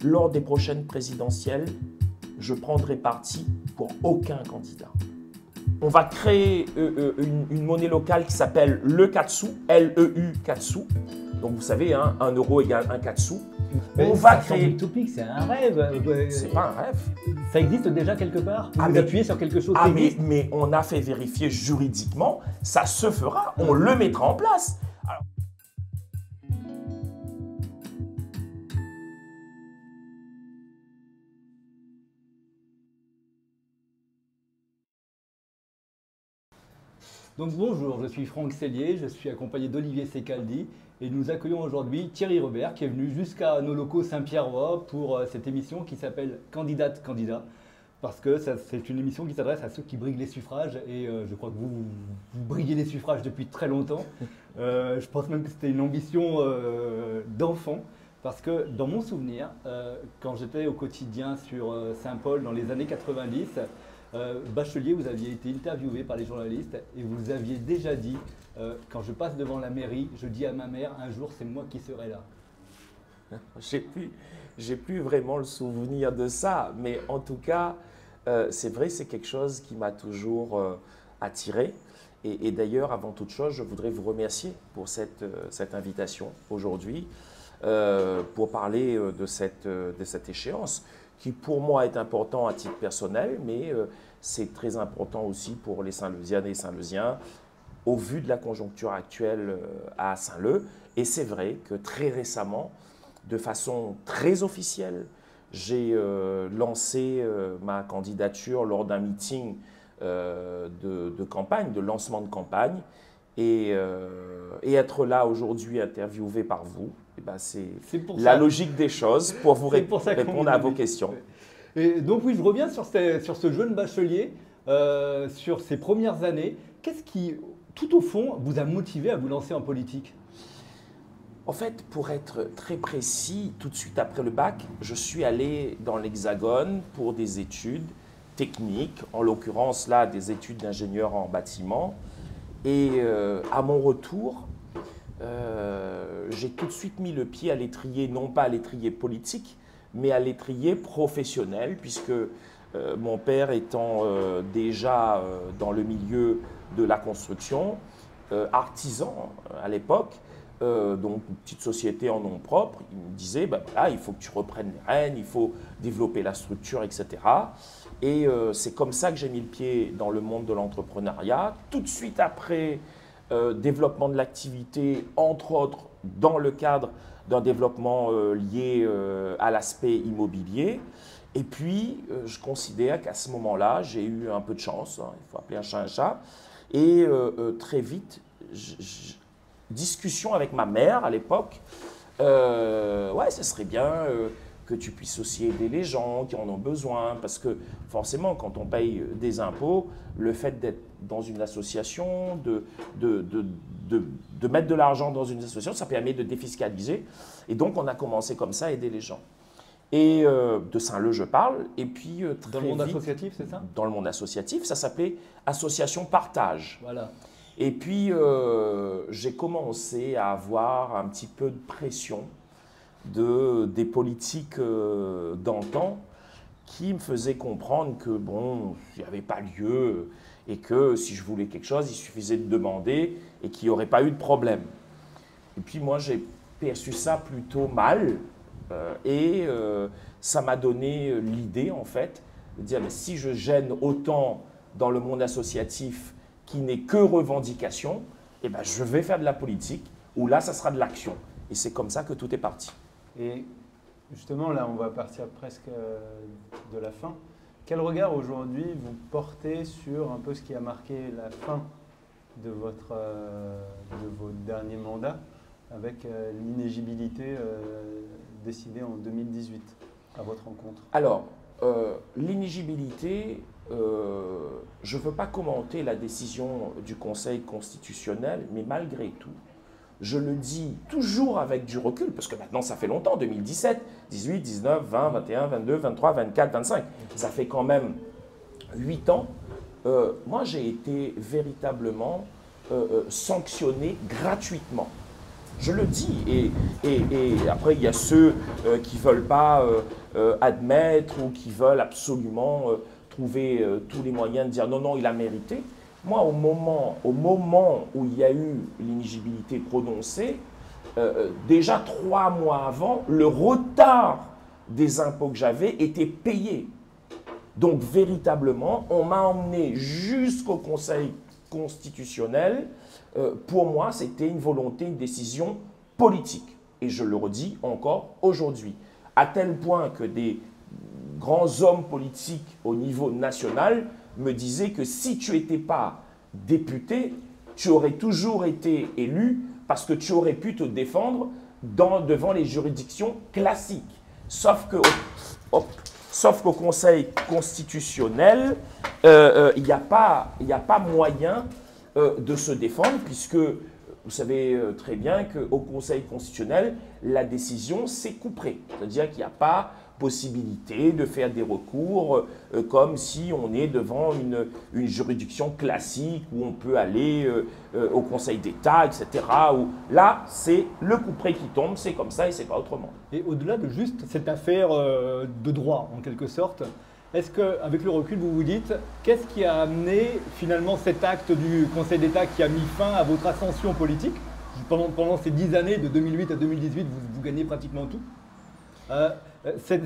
lors des prochaines présidentielles, je prendrai parti pour aucun candidat. On va créer une monnaie locale qui s'appelle le Katsu, L-E-U Katsu. Donc vous savez, hein, 1 euro égale 1 Katsu. Mais on va créer... C'est utopique, c'est un rêve. C'est pas un rêve. Ça existe déjà quelque part? Vous appuyez sur quelque chose qui existe? Mais on a fait vérifier juridiquement, ça se fera, on le mettra en place. Alors... Donc bonjour, je suis Franck Sellier, je suis accompagné d'Olivier Secaldi et nous accueillons aujourd'hui Thierry Robert qui est venu jusqu'à nos locaux Saint-Pierre-Roi pour cette émission qui s'appelle Candidate Candidat, parce que c'est une émission qui s'adresse à ceux qui briguent les suffrages et je crois que vous briguez les suffrages depuis très longtemps. Je pense même que c'était une ambition d'enfant, parce que dans mon souvenir, quand j'étais au quotidien sur Saint-Paul dans les années 90, Bachelier, vous aviez été interviewé par les journalistes et vous aviez déjà dit quand je passe devant la mairie, je dis à ma mère, un jour c'est moi qui serai là. J'ai plus vraiment le souvenir de ça, mais en tout cas, c'est vrai, c'est quelque chose qui m'a toujours attiré. Et d'ailleurs, avant toute chose, je voudrais vous remercier pour cette invitation aujourd'hui, pour parler de cette échéance, qui pour moi est important à titre personnel, mais c'est très important aussi pour les Saint-Leusiennes et Saint-Leusiens, au vu de la conjoncture actuelle à Saint-Leu. Et c'est vrai que très récemment, de façon très officielle, j'ai lancé ma candidature lors d'un meeting de campagne, de lancement de campagne. Et être là aujourd'hui interviewé par vous, eh ben c'est la logique des choses pour vous répondre à vos questions. Et donc oui, je reviens sur ce jeune bachelier, sur ses premières années. Qu'est-ce qui, tout au fond, vous a motivé à vous lancer en politique? En fait, pour être très précis, tout de suite après le bac, je suis allé dans l'Hexagone pour des études techniques, en l'occurrence là des études d'ingénieur en bâtiment. Et à mon retour, j'ai tout de suite mis le pied à l'étrier, non pas à l'étrier politique, mais à l'étrier professionnel, puisque mon père étant déjà dans le milieu de la construction, artisan à l'époque, donc une petite société en nom propre, il me disait, ben voilà, il faut que tu reprennes les rênes, il faut développer la structure, etc. Et c'est comme ça que j'ai mis le pied dans le monde de l'entrepreneuriat. Tout de suite après, développement de l'activité, entre autres dans le cadre d'un développement lié à l'aspect immobilier. Et puis, je considère qu'à ce moment-là, j'ai eu un peu de chance, hein, il faut appeler un chat un chat. Et très vite, discussion avec ma mère à l'époque, ouais, ce serait bien que tu puisses aussi aider les gens qui en ont besoin, parce que forcément, quand on paye des impôts, le fait d'être dans une association, de mettre de l'argent dans une association, ça permet de défiscaliser. Et donc, on a commencé comme ça à aider les gens. Et de Saint-Leu, je parle. Et puis, dans le monde associatif, c'est ça? Dans le monde associatif, ça s'appelait Association Partage. Voilà. Et puis, j'ai commencé à avoir un petit peu de pression des politiques d'antan qui me faisaient comprendre que, bon, il n'y avait pas lieu et que si je voulais quelque chose, il suffisait de demander et qu'il n'y aurait pas eu de problème. Et puis, moi, j'ai perçu ça plutôt mal et ça m'a donné l'idée, en fait, de dire, mais si je gêne autant dans le monde associatif qui n'est que revendication, eh ben, je vais faire de la politique où là, ça sera de l'action. Et c'est comme ça que tout est parti. Et justement, là, on va partir presque de la fin. Quel regard aujourd'hui vous portez sur un peu ce qui a marqué la fin de vos derniers mandats avec l'inéligibilité décidée en 2018 à votre rencontre? Alors, l'inéligibilité, je ne veux pas commenter la décision du Conseil constitutionnel, mais malgré tout, je le dis toujours avec du recul, parce que maintenant ça fait longtemps, 2017, 18, 19, 20, 21, 22, 23, 24, 25, ça fait quand même 8 ans. Moi j'ai été véritablement sanctionné gratuitement Je le dis. Et après, il y a ceux qui ne veulent pas admettre ou qui veulent absolument trouver tous les moyens de dire non, non, il a mérité. Moi, au moment où il y a eu l'inéligibilité prononcée, déjà 3 mois avant, le retard des impôts que j'avais était payé. Donc, véritablement, on m'a emmené jusqu'au Conseil constitutionnel. Pour moi, c'était une volonté, une décision politique. Et je le redis encore aujourd'hui. À tel point que des grands hommes politiques au niveau national me disaient que si tu n'étais pas député, tu aurais toujours été élu parce que tu aurais pu te défendre devant les juridictions classiques. Sauf qu'au Conseil constitutionnel, il n'y a pas moyen de se défendre, puisque vous savez très bien qu'au Conseil constitutionnel, la décision, c'est couperé. C'est-à-dire qu'il n'y a pas possibilité de faire des recours comme si on est devant une juridiction classique où on peut aller au Conseil d'État, etc. Où, là, c'est le couperet qui tombe, c'est comme ça et c'est pas autrement. Et au-delà de juste cette affaire de droit, en quelque sorte, est-ce qu'avec le recul, vous vous dites, qu'est-ce qui a amené finalement cet acte du Conseil d'État qui a mis fin à votre ascension politique? Pendant ces 10 années, de 2008 à 2018, vous gagnez pratiquement tout.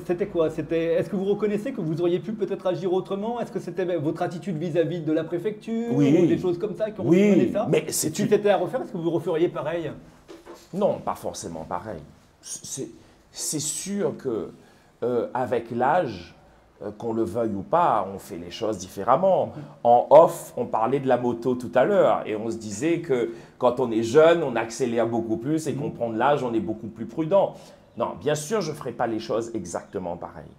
C'était quoi? Est-ce que vous reconnaissez que vous auriez pu peut-être agir autrement? Est-ce que c'était votre attitude vis-à-vis de la préfecture? Oui. Ou des choses comme ça qui ont Oui, ça? mais si c'était à refaire, est-ce que vous referiez pareil? Non, pas forcément pareil. C'est sûr que avec l'âge, qu'on le veuille ou pas, on fait les choses différemment. En off, on parlait de la moto tout à l'heure et on se disait que quand on est jeune, on accélère beaucoup plus et qu'on prend de l'âge, on est beaucoup plus prudent. Non, bien sûr, je ne ferai pas les choses exactement pareil.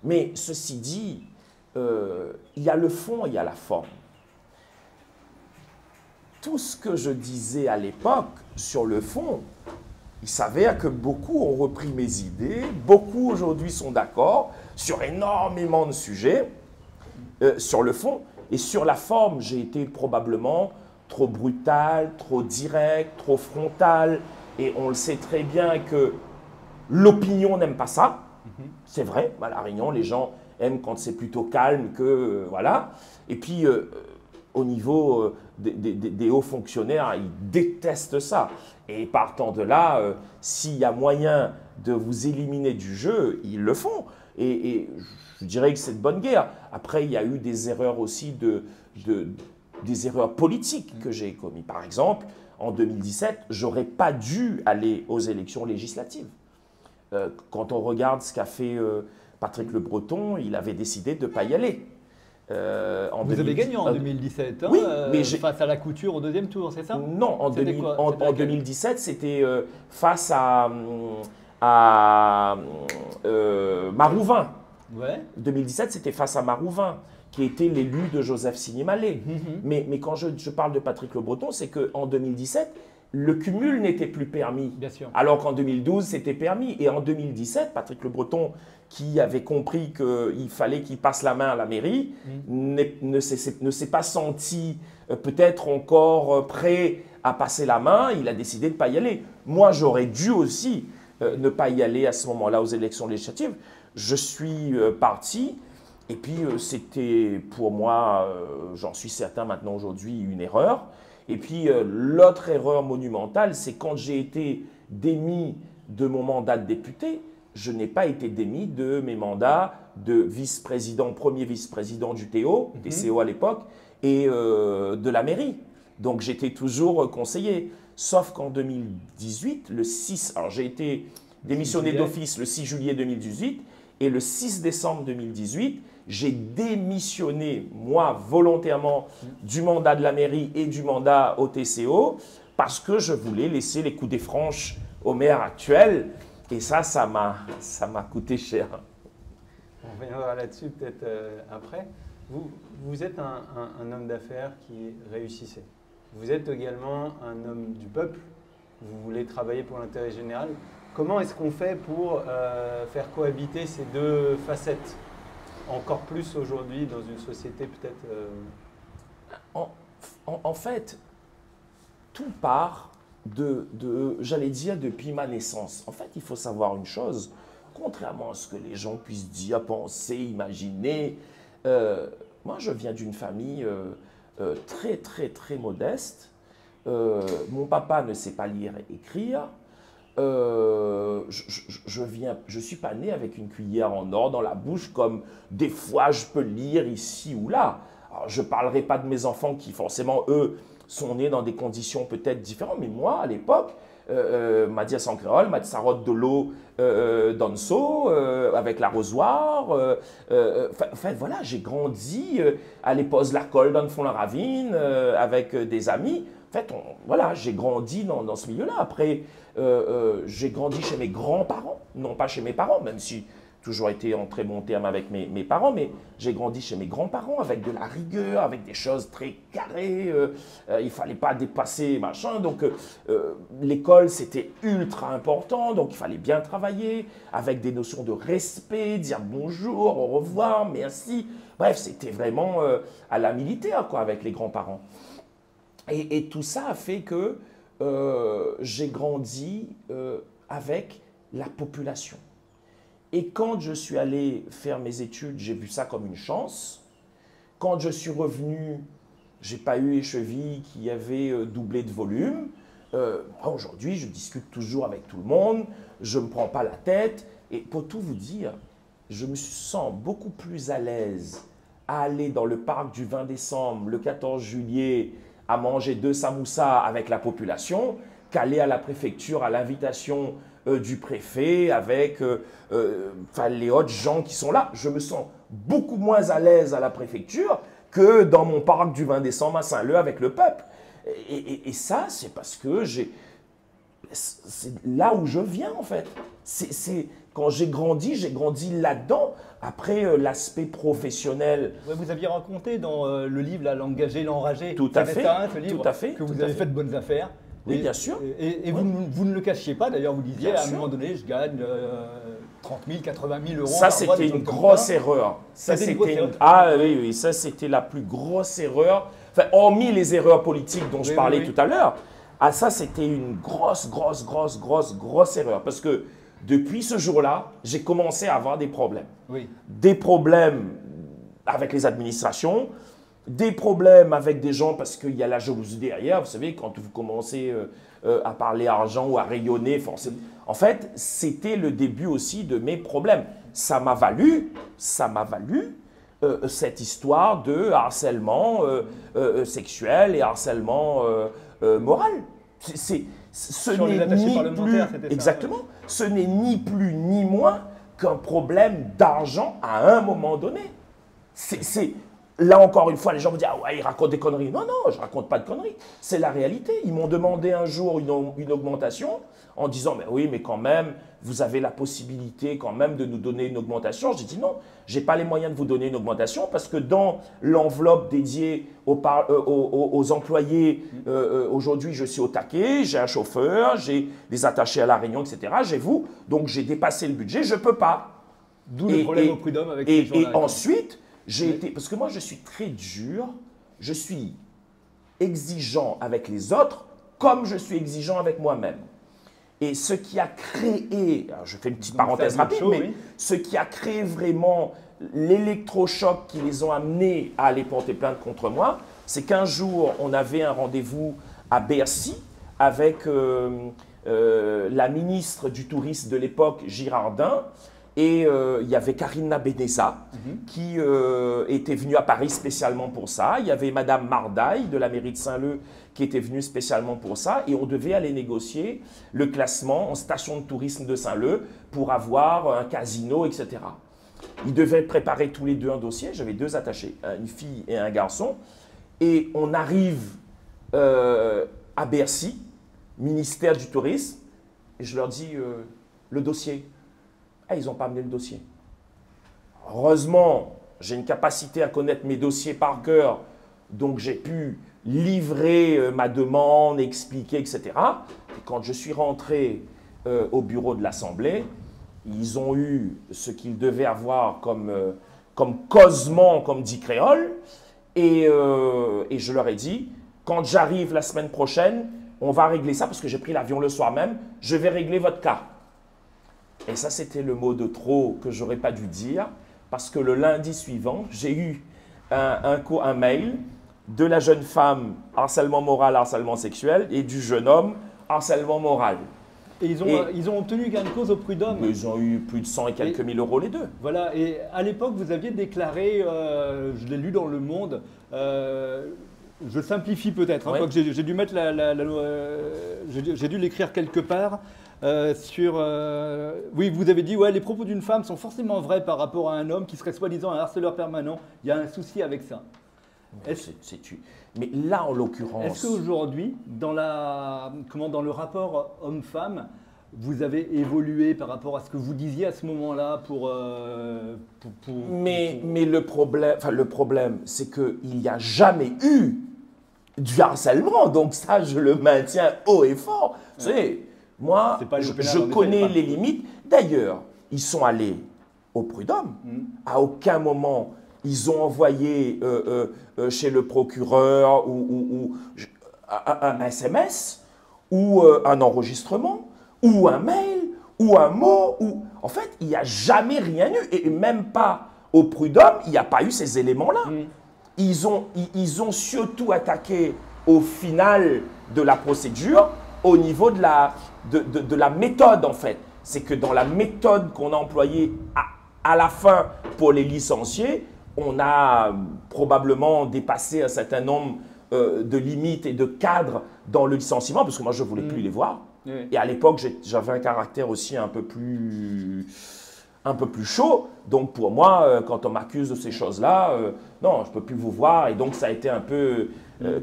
Mais ceci dit, il y a le fond, il y a la forme. Tout ce que je disais à l'époque sur le fond, il s'avère que beaucoup ont repris mes idées, beaucoup aujourd'hui sont d'accord sur énormément de sujets, sur le fond. Et sur la forme, j'ai été probablement trop brutal, trop direct, trop frontal. Et on le sait très bien que l'opinion n'aime pas ça. C'est vrai, à La Réunion, les gens aiment quand c'est plutôt calme que… voilà. Et puis, au niveau des hauts fonctionnaires, ils détestent ça. Et partant de là, s'il y a moyen de vous éliminer du jeu, ils le font. Et je dirais que c'est de bonne guerre. Après, il y a eu des erreurs aussi, des erreurs politiques que j'ai commises. Par exemple, en 2017, je n'aurais pas dû aller aux élections législatives. Quand on regarde ce qu'a fait Patrick Le Breton, il avait décidé de ne pas y aller. Vous avez gagné en 2017, hein, oui, mais face à la Couture au deuxième tour, c'est ça? Non, en 2017, c'était face à Marouvin. Ouais. 2017, c'était face à Marouvin, qui était l'élu de Joseph Sinimalé. Mais quand je parle de Patrick Le Breton, c'est qu'en 2017, le cumul n'était plus permis. Bien sûr. Alors qu'en 2012, c'était permis. Et en 2017, Patrick Le Breton, qui avait compris qu'il fallait qu'il passe la main à la mairie, ne s'est pas senti peut-être encore prêt à passer la main. Il a décidé de ne pas y aller. Moi, j'aurais dû aussi ne pas y aller à ce moment-là aux élections législatives. Je suis parti. Et puis, c'était pour moi, j'en suis certain maintenant aujourd'hui, une erreur. Et puis, l'autre erreur monumentale, c'est quand j'ai été démis de mon mandat de député, je n'ai pas été démis de mes mandats de vice-président, premier vice-président du TCO à l'époque, et de la mairie. Donc, j'étais toujours conseiller. Sauf qu'en 2018, le 6, alors j'ai été démissionné d'office le 6 juillet 2018, et le 6 décembre 2018, j'ai démissionné, moi, volontairement, du mandat de la mairie et du mandat au TCO parce que je voulais laisser les coudées franches au maire actuel. Et ça m'a coûté cher. On reviendra là-dessus peut-être après. Vous êtes un homme d'affaires qui réussissait. Vous êtes également un homme du peuple. Vous voulez travailler pour l'intérêt général. Comment est-ce qu'on fait pour faire cohabiter ces deux facettes? Encore plus aujourd'hui dans une société peut-être… En fait, tout part j'allais dire, depuis ma naissance. En fait, il faut savoir une chose, contrairement à ce que les gens puissent dire, penser, imaginer, moi, je viens d'une famille très, très, très modeste. Mon papa ne sait pas lire et écrire. Je suis pas né avec une cuillère en or dans la bouche comme des fois je peux lire ici ou là. Alors, je ne parlerai pas de mes enfants qui forcément, eux, sont nés dans des conditions peut-être différentes. Mais moi, à l'époque, Madia sans créole, Matsarotte de l'eau dans le seau, avec l'arrosoir. Enfin, voilà, j'ai grandi à l'épose la colle dans le fond de la ravine, avec des amis. En fait, voilà, j'ai grandi dans ce milieu-là. Après, j'ai grandi chez mes grands-parents, non pas chez mes parents, même si j'ai toujours été en très bon terme avec mes parents, mais j'ai grandi chez mes grands-parents avec de la rigueur, avec des choses très carrées. Il ne fallait pas dépasser, machin. Donc, l'école, c'était ultra important. Donc, il fallait bien travailler avec des notions de respect, dire bonjour, au revoir, merci. Bref, c'était vraiment à la militaire, quoi, avec les grands-parents. Et tout ça a fait que j'ai grandi avec la population. Et quand je suis allé faire mes études, j'ai vu ça comme une chance. Quand je suis revenu, je n'ai pas eu les chevilles qui avaient doublé de volume. Aujourd'hui, je discute toujours avec tout le monde, je ne me prends pas la tête. Et pour tout vous dire, je me sens beaucoup plus à l'aise à aller dans le parc du 20 décembre, le 14 juillet, à manger 2 samoussas avec la population, qu'aller à la préfecture à l'invitation du préfet avec les autres gens qui sont là. Je me sens beaucoup moins à l'aise à la préfecture que dans mon parc du 20 décembre à Saint-Leu avec le peuple. Et ça, c'est parce que c'est là où je viens en fait. Quand j'ai grandi là-dedans. Après, l'aspect professionnel. Ouais, vous aviez raconté dans le livre L'engagé, l'enragé. Tout à fait. Ce livre, tout à fait. Que vous avez fait de bonnes affaires. Oui, bien sûr. Et oui. vous ne le cachiez pas, d'ailleurs, vous disiez à un moment donné, je gagne 30 000, 80 000 euros. Ça, c'était une grosse erreur. Ah oui, ça, c'était la plus grosse erreur. Enfin, hormis les erreurs politiques dont je parlais tout à l'heure, ça, c'était une grosse erreur. Parce que depuis ce jour-là, j'ai commencé à avoir des problèmes. Oui. Des problèmes avec les administrations, des problèmes avec des gens parce qu'il y a la jalousie derrière. Vous savez, quand vous commencez à parler argent ou à rayonner, forcément. En fait, c'était le début aussi de mes problèmes. Ça m'a valu cette histoire de harcèlement sexuel et harcèlement moral. Ce n'est ni plus, exactement, ce n'est ni plus ni moins qu'un problème d'argent à un moment donné. Là encore une fois, les gens vont dire ah ouais, il raconte des conneries. Non, je raconte pas de conneries. C'est la réalité. Ils m'ont demandé un jour une augmentation en disant mais oui, mais quand même, vous avez la possibilité quand même de nous donner une augmentation. J'ai dit non, j'ai pas les moyens de vous donner une augmentation parce que dans l'enveloppe dédiée aux employés, aujourd'hui je suis au taquet, j'ai un chauffeur, j'ai des attachés à la Réunion, etc. J'ai vous, donc j'ai dépassé le budget, je peux pas. D'où le problème au prud'homme avec ces gens-là. Et ensuite, j'ai été, parce que moi je suis très dur, je suis exigeant avec les autres comme je suis exigeant avec moi-même. Et ce qui a créé, alors je fais une petite parenthèse rapide, mais ce qui a créé vraiment l'électrochoc qui les ont amenés à aller porter plainte contre moi, c'est qu'un jour, on avait un rendez-vous à Bercy avec la ministre du Tourisme de l'époque, Girardin, et il y avait Karina Benessa qui était venue à Paris spécialement pour ça. Il y avait Madame Mardaille de la mairie de Saint-Leu qui était venue spécialement pour ça. Et on devait aller négocier le classement en station de tourisme de Saint-Leu pour avoir un casino, etc. Ils devaient préparer tous les deux un dossier. J'avais 2 attachés, une fille et un garçon. Et on arrive à Bercy, ministère du Tourisme, et je leur dis le dossier. Ah, ils n'ont pas amené le dossier. Heureusement, j'ai une capacité à connaître mes dossiers par cœur, donc j'ai pu livrer ma demande, expliquer, etc. Et quand je suis rentré au bureau de l'Assemblée, ils ont eu ce qu'ils devaient avoir comme causement, comme dit Créole, et je leur ai dit, quand j'arrive la semaine prochaine, on va régler ça parce que j'ai pris l'avion le soir même, je vais régler votre cas. Et ça, c'était le mot de trop que j'aurais pas dû dire parce que le lundi suivant, j'ai eu un mail de la jeune femme, harcèlement moral, harcèlement sexuel, et du jeune homme, harcèlement moral. Et ils ont obtenu gain de cause au prud'homme. Ils ont eu plus de 100 et quelques mille euros les deux. Voilà, et à l'époque, vous aviez déclaré, je l'ai lu dans Le Monde, je simplifie peut-être, hein, Ouais. quoique j'ai dû mettre j'ai dû l'écrire quelque part. Oui, vous avez dit, ouais, les propos d'une femme sont forcément vrais par rapport à un homme qui serait soi-disant un harceleur permanent. Il y a un souci avec ça. Mais là, en l'occurrence… Est-ce qu'aujourd'hui, dans le rapport homme-femme, vous avez évolué par rapport à ce que vous disiez à ce moment-là Mais le problème, c'est qu'il n'y a jamais eu du harcèlement. Donc ça, je le maintiens haut et fort. Vous savez, moi, je connais les limites. D'ailleurs, ils sont allés au prud'homme. À aucun moment, ils ont envoyé chez le procureur ou un SMS ou un enregistrement ou un mail ou un mot. En fait, il n'y a jamais rien eu. Et même pas au prud'homme, il n'y a pas eu ces éléments-là. Ils ont surtout attaqué au final de la procédure au niveau de la méthode, en fait. C'est que dans la méthode qu'on a employée à la fin pour les licenciés, on a probablement dépassé un certain nombre de limites et de cadres dans le licenciement, parce que moi, je ne voulais plus les voir. Oui. Et à l'époque, j'avais un caractère aussi un peu plus chaud. Donc, pour moi, quand on m'accuse de ces choses-là, non, je ne peux plus vous voir. Et donc, ça a été un peu,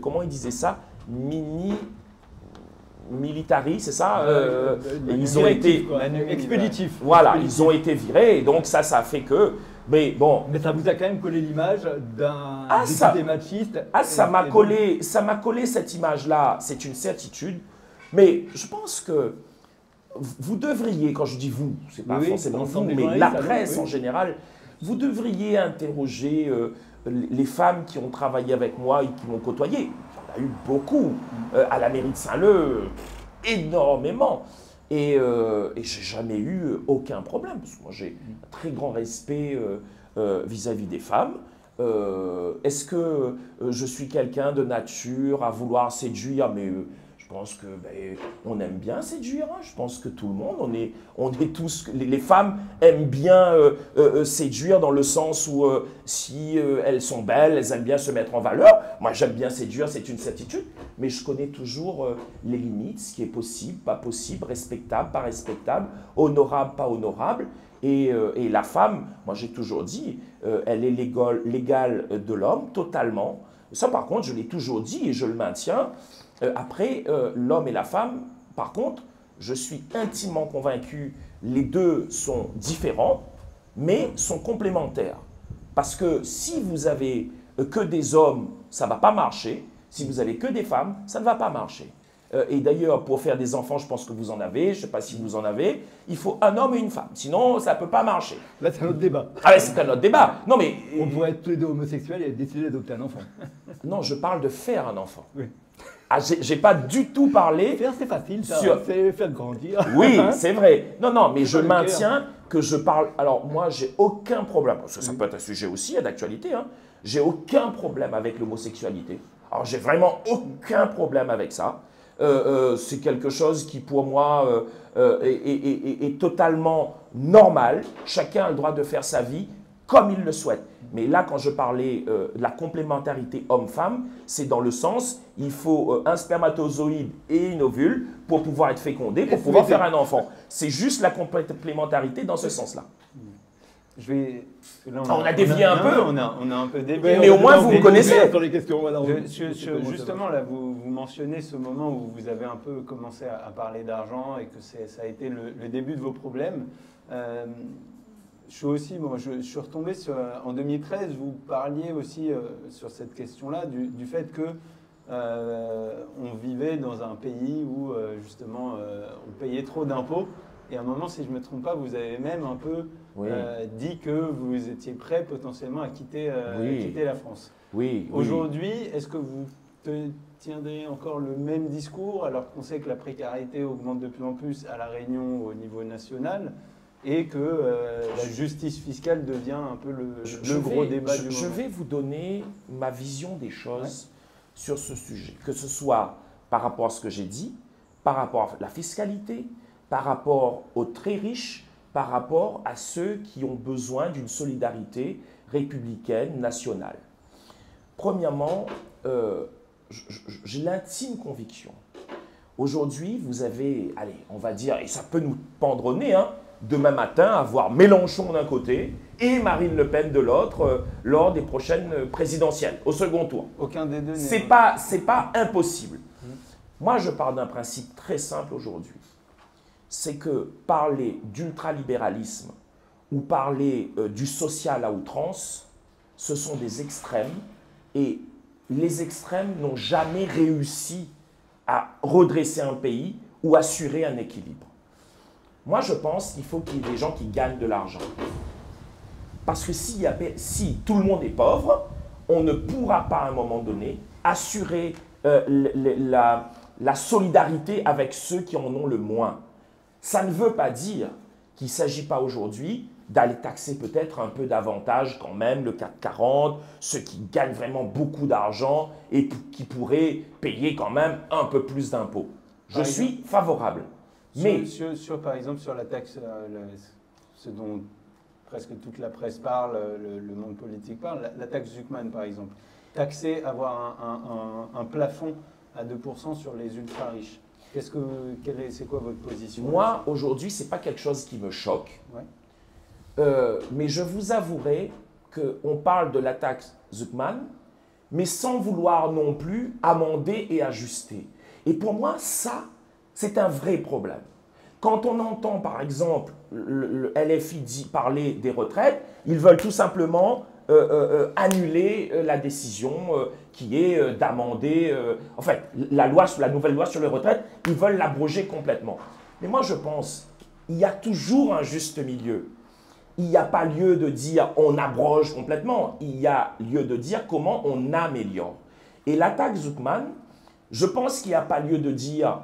comment il disait ça? Militari, c'est ça? Ils ont été… expéditifs. Voilà, ils ont été virés. Et donc, ça fait que… Mais bon… Mais ça vous a quand même collé l'image d'un député machiste. Ça m'a collé cette image-là, c'est une certitude. Mais je pense que vous devriez, quand je dis vous, c'est pas forcément vous, mais la presse en général, vous devriez interroger les femmes qui ont travaillé avec moi et qui m'ont côtoyé. Il y en a eu beaucoup. À la mairie de Saint-Leu, énormément. Et j'ai jamais eu aucun problème. Parce que moi, j'ai un très grand respect vis-à-vis des femmes. Est-ce que je suis quelqu'un de nature à vouloir séduire? Mais je pense que on aime bien séduire. Hein. Je pense que tout le monde, on est tous, les femmes aiment bien séduire dans le sens où si elles sont belles, elles aiment bien se mettre en valeur. Moi, j'aime bien séduire, c'est une certitude. Mais je connais toujours les limites, ce qui est possible, pas possible, respectable, pas respectable, honorable, pas honorable. Et la femme, moi j'ai toujours dit, elle est l'égale de l'homme, totalement. Ça, par contre, je l'ai toujours dit et je le maintiens. Après, l'homme et la femme, par contre, je suis intimement convaincu, les deux sont différents, mais sont complémentaires. Parce que si vous avez que des hommes, ça ne va pas marcher. Si vous avez que des femmes, ça ne va pas marcher. Et d'ailleurs, pour faire des enfants, je pense que vous en avez, je ne sais pas si vous en avez, il faut un homme et une femme. Sinon, ça ne peut pas marcher. Là, c'est un autre débat. Ah ouais, c'est un autre débat. Non, mais… On pourrait être tous les deux homosexuels et décider d'adopter un enfant. Non, je parle de faire un enfant. Oui. Ah, j'ai pas du tout parlé… Faire, c'est facile, ça. Sur… C'est faire grandir. Oui, c'est vrai. Non, mais je le maintiens que je parle… Alors, moi, j'ai aucun problème. Ça peut être un sujet aussi d'actualité. Hein. J'ai aucun problème avec l'homosexualité. Alors, j'ai vraiment aucun problème avec ça. C'est quelque chose qui, pour moi, est totalement normal. Chacun a le droit de faire sa vie comme il le souhaite. Mais là, quand je parlais de la complémentarité homme-femme, c'est dans le sens, il faut un spermatozoïde et une ovule pour pouvoir être fécondé, pour pouvoir faire un enfant. C'est juste la complémentarité dans ce sens-là. On a dévié un peu. On a un peu dévié. Mais au moins, vous connaissez. Sur les questions, voilà, justement, là, vous mentionnez ce moment où vous avez un peu commencé à parler d'argent et que ça a été le début de vos problèmes. Je suis retombé en 2013, vous parliez aussi sur cette question-là du fait que on vivait dans un pays où justement on payait trop d'impôts. Et à un moment, si je ne me trompe pas, vous avez même un peu dit que vous étiez prêt potentiellement à quitter la France. Oui. Aujourd'hui, est-ce que vous tiendrais encore le même discours alors qu'on sait que la précarité augmente de plus en plus à La Réunion au niveau national et que la justice fiscale devient un peu le gros débat du moment. Je vais vous donner ma vision des choses sur ce sujet, que ce soit par rapport à ce que j'ai dit, par rapport à la fiscalité, par rapport aux très riches, par rapport à ceux qui ont besoin d'une solidarité républicaine, nationale. Premièrement, j'ai l'intime conviction. Aujourd'hui, vous avez, allez, on va dire, et ça peut nous pendre au nez, hein, demain matin, avoir Mélenchon d'un côté et Marine Le Pen de l'autre lors des prochaines présidentielles, au second tour. Aucun des deux. C'est pas impossible. Moi, je pars d'un principe très simple aujourd'hui. C'est que parler d'ultralibéralisme ou parler du social à outrance, ce sont des extrêmes et les extrêmes n'ont jamais réussi à redresser un pays ou assurer un équilibre. Moi, je pense qu'il faut qu'il y ait des gens qui gagnent de l'argent. Parce que si tout le monde est pauvre, on ne pourra pas à un moment donné assurer la solidarité avec ceux qui en ont le moins. Ça ne veut pas dire qu'il ne s'agit pas aujourd'hui d'aller taxer peut-être un peu davantage quand même le CAC 40, ceux qui gagnent vraiment beaucoup d'argent et qui pourraient payer quand même un peu plus d'impôts. Je suis favorable. Mais par exemple, sur la taxe, ce dont presque toute la presse parle, le monde politique parle, la taxe Zuckman par exemple. Taxer, avoir un plafond à 2% sur les ultra-riches. C'est quoi votre position? Moi, aujourd'hui, ce n'est pas quelque chose qui me choque. Ouais. Mais je vous avouerai qu'on parle de la taxe Zuckman, mais sans vouloir non plus amender et ajuster. Et pour moi, ça, c'est un vrai problème. Quand on entend, par exemple, le LFI parler des retraites, ils veulent tout simplement annuler la décision qui est d'amender, en fait, la nouvelle loi sur les retraites, ils veulent l'abroger complètement. Mais moi, je pense qu'il y a toujours un juste milieu. Il n'y a pas lieu de dire on abroge complètement, il y a lieu de dire comment on améliore. Et la taxe Zuckman, je pense qu'il n'y a pas lieu de dire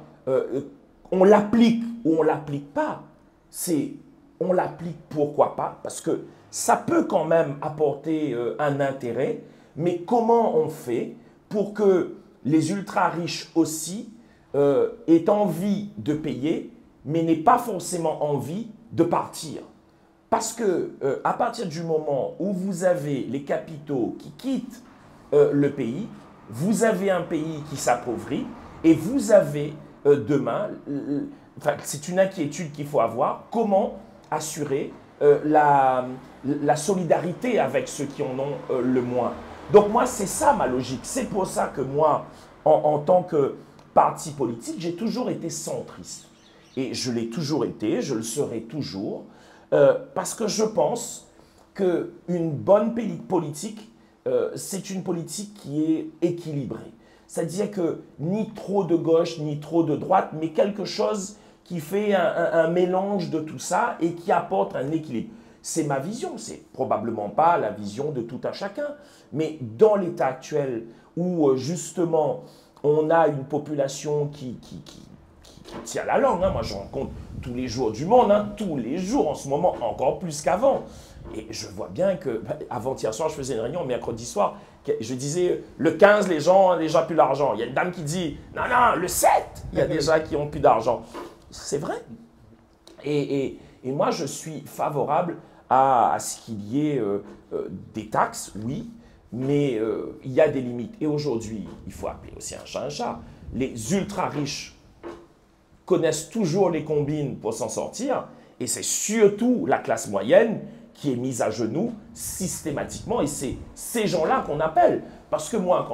on l'applique ou on ne l'applique pas. C'est on l'applique pourquoi pas, parce que ça peut quand même apporter un intérêt, mais comment on fait pour que les ultra-riches aussi aient envie de payer, mais n'aient pas forcément envie de partir? Parce que à partir du moment où vous avez les capitaux qui quittent le pays, vous avez un pays qui s'appauvrit et vous avez demain, c'est une inquiétude qu'il faut avoir, comment assurer la solidarité avec ceux qui en ont le moins. Donc moi, c'est ça ma logique. C'est pour ça que moi, en tant que parti politique, j'ai toujours été centriste. Et je l'ai toujours été, je le serai toujours. Parce que je pense qu'une bonne politique, c'est une politique qui est équilibrée. C'est-à-dire que ni trop de gauche, ni trop de droite, mais quelque chose qui fait un mélange de tout ça et qui apporte un équilibre. C'est ma vision, c'est probablement pas la vision de tout un chacun. Mais dans l'état actuel où justement on a une population qui tient la langue, hein. Moi je rencontre tous les jours du monde, hein, tous les jours en ce moment, encore plus qu'avant. Et je vois bien que, avant-hier soir, je faisais une réunion, mercredi soir, je disais, le 15, les gens n'ont plus d'argent. Il y a une dame qui dit, non, non, le 7, il y a des gens qui n'ont plus d'argent. C'est vrai. Et moi, je suis favorable à ce qu'il y ait des taxes, oui, mais il y a des limites. Et aujourd'hui, il faut appeler aussi un chat un chat. Les ultra-riches connaissent toujours les combines pour s'en sortir, et c'est surtout la classe moyenne qui est mise à genoux systématiquement, et c'est ces gens-là qu'on appelle. Parce que moi,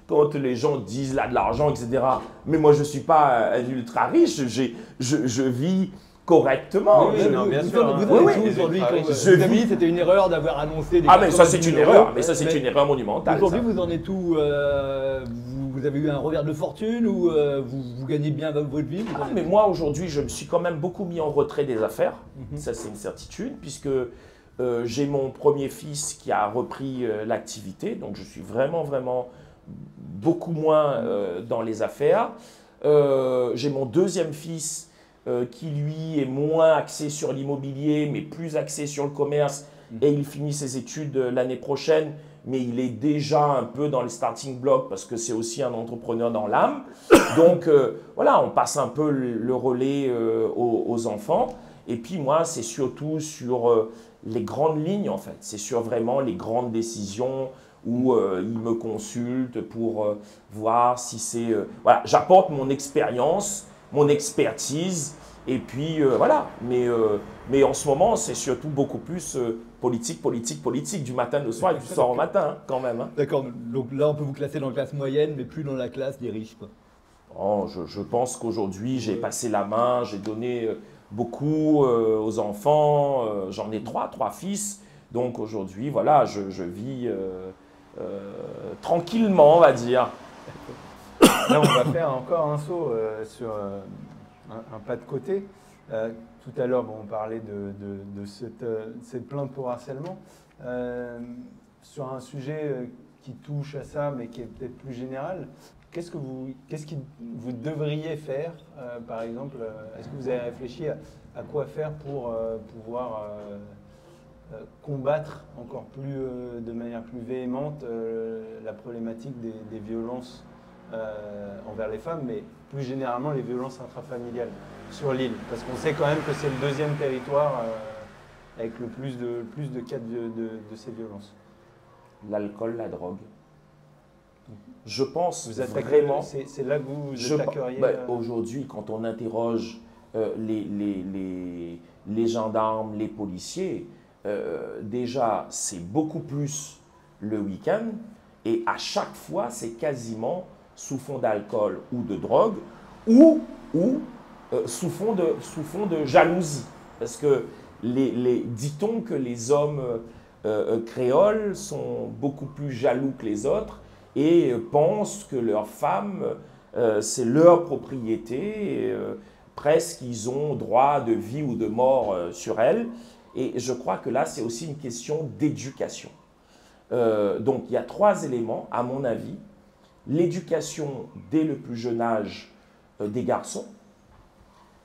quand les gens disent là de l'argent, etc., mais moi je ne suis pas un ultra riche, je vis correctement. Oui, non, bien sûr. Vous aujourd'hui, c'était une erreur d'avoir annoncé des... Ah mais ça c'est une erreur, mais ça c'est une erreur monumentale. Aujourd'hui vous en êtes où? Vous avez eu un revers de fortune ou vous gagnez bien votre vie? Mais moi aujourd'hui je me suis quand même beaucoup mis en retrait des affaires, ça c'est une certitude, puisque j'ai mon premier fils qui a repris l'activité, donc je suis vraiment beaucoup moins dans les affaires. J'ai mon deuxième fils qui, lui, est moins axé sur l'immobilier, mais plus axé sur le commerce. Et il finit ses études l'année prochaine, mais il est déjà un peu dans les starting blocks parce que c'est aussi un entrepreneur dans l'âme. Donc, voilà, on passe un peu le relais aux enfants. Et puis, moi, c'est surtout sur les grandes lignes, en fait. C'est sur vraiment les grandes décisions où ils me consultent pour voir si c'est… voilà, j'apporte mon expérience, mon expertise, et puis voilà. Mais en ce moment, c'est surtout beaucoup plus politique, politique, politique, du matin au soir et du soir au matin, hein, quand même. Hein. D'accord, donc là on peut vous classer dans la classe moyenne, mais plus dans la classe des riches, quoi. Oh, je pense qu'aujourd'hui, j'ai passé la main, j'ai donné beaucoup aux enfants, j'en ai trois fils. Donc aujourd'hui, voilà, je vis tranquillement, on va dire. Là, on va faire encore un saut sur un pas de côté. Tout à l'heure, bon, on parlait de cette plainte pour harcèlement. Sur un sujet qui touche à ça, mais qui est peut-être plus général, qu'est-ce que vous devriez faire, par exemple, est-ce que vous avez réfléchi à quoi faire pour pouvoir combattre encore plus, de manière plus véhémente la problématique des violences envers les femmes, mais plus généralement les violences intrafamiliales sur l'île, parce qu'on sait quand même que c'est le deuxième territoire avec le plus de cas de ces violences. L'alcool, la drogue. Je pense Vous vraiment… C'est là que vous attaqueriez aujourd'hui, quand on interroge les gendarmes, les policiers, déjà, c'est beaucoup plus le week-end, et à chaque fois, c'est quasiment sous fond d'alcool ou de drogue, ou sous fond de jalousie. Parce que dit-on que les hommes créoles sont beaucoup plus jaloux que les autres et pensent que leur femme, c'est leur propriété, presque ils ont droit de vie ou de mort sur elle. Et je crois que là, c'est aussi une question d'éducation. Donc, il y a trois éléments, à mon avis. L'éducation dès le plus jeune âge des garçons.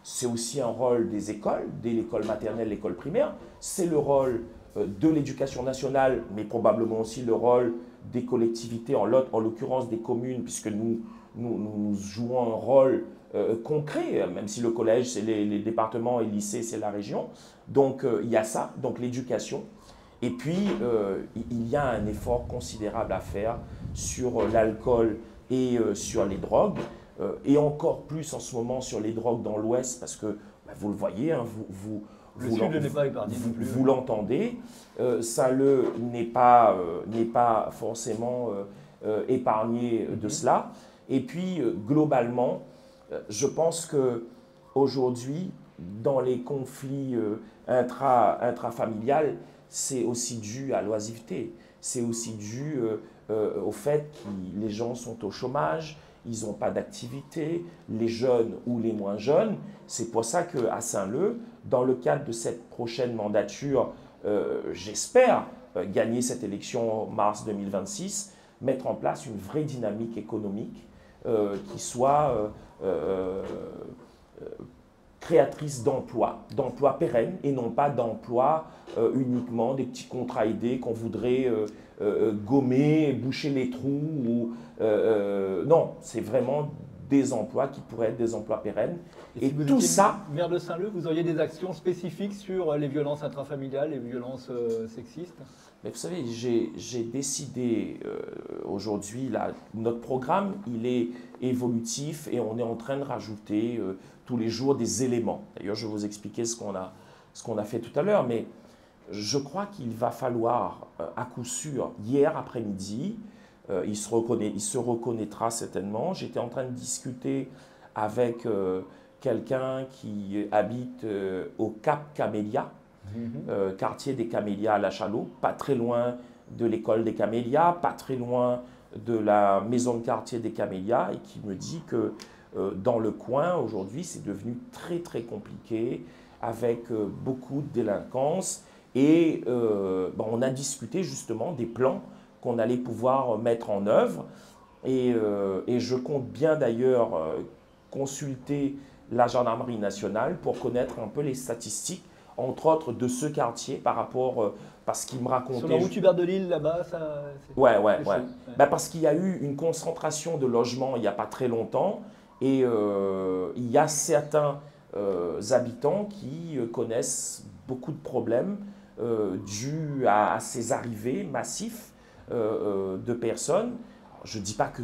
C'est aussi un rôle des écoles, dès l'école maternelle, l'école primaire. C'est le rôle de l'éducation nationale, mais probablement aussi le rôle des collectivités, en l'occurrence des communes, puisque nous jouons un rôle concret, même si le collège, c'est les départements et les lycées, c'est la région. Donc, il y a ça, donc l'éducation. Et puis, il y a un effort considérable à faire sur l'alcool et sur les drogues, et encore plus en ce moment sur les drogues dans l'Ouest, parce que vous le voyez, hein, vous l'entendez, Saint-Leu n'est pas forcément épargné de cela. Et puis, globalement, je pense qu'aujourd'hui, dans les conflits intrafamiliales, c'est aussi dû à l'oisiveté. C'est aussi dû au fait que les gens sont au chômage, ils n'ont pas d'activité, les jeunes ou les moins jeunes. C'est pour ça qu'à Saint-Leu, dans le cadre de cette prochaine mandature, j'espère gagner cette élection en mars 2026, mettre en place une vraie dynamique économique qui soit créatrice d'emplois pérennes et non pas d'emplois uniquement des petits contrats aidés qu'on voudrait gommer, boucher les trous. Non, c'est vraiment des emplois qui pourraient être des emplois pérennes. Et si vous tout étiez ça… maire de Saint-Leu, vous auriez des actions spécifiques sur les violences intrafamiliales, les violences sexistes? Mais vous savez, j'ai décidé aujourd'hui, notre programme, il est évolutif et on est en train de rajouter tous les jours des éléments. D'ailleurs, je vais vous expliquer ce qu'on a fait tout à l'heure, mais je crois qu'il va falloir, à coup sûr, hier après-midi, il se reconnaîtra certainement. J'étais en train de discuter avec quelqu'un qui habite au Cap Camélia, quartier des Camélias à La Chaloupes, pas très loin de l'école des Camélias, pas très loin de la maison de quartier des Camélias, et qui me dit que dans le coin, aujourd'hui, c'est devenu très très compliqué, avec beaucoup de délinquance. Et on a discuté justement des plans qu'on allait pouvoir mettre en œuvre. Et je compte bien d'ailleurs consulter la gendarmerie nationale pour connaître un peu les statistiques, entre autres de ce quartier par rapport, parce qu'il me racontait… Sur la route Hubert de Lille, là-bas, ça… Ouais. Ben, parce qu'il y a eu une concentration de logements il n'y a pas très longtemps et il y a certains habitants qui connaissent beaucoup de problèmes dus à ces arrivées massives de personnes. Alors, je ne dis pas que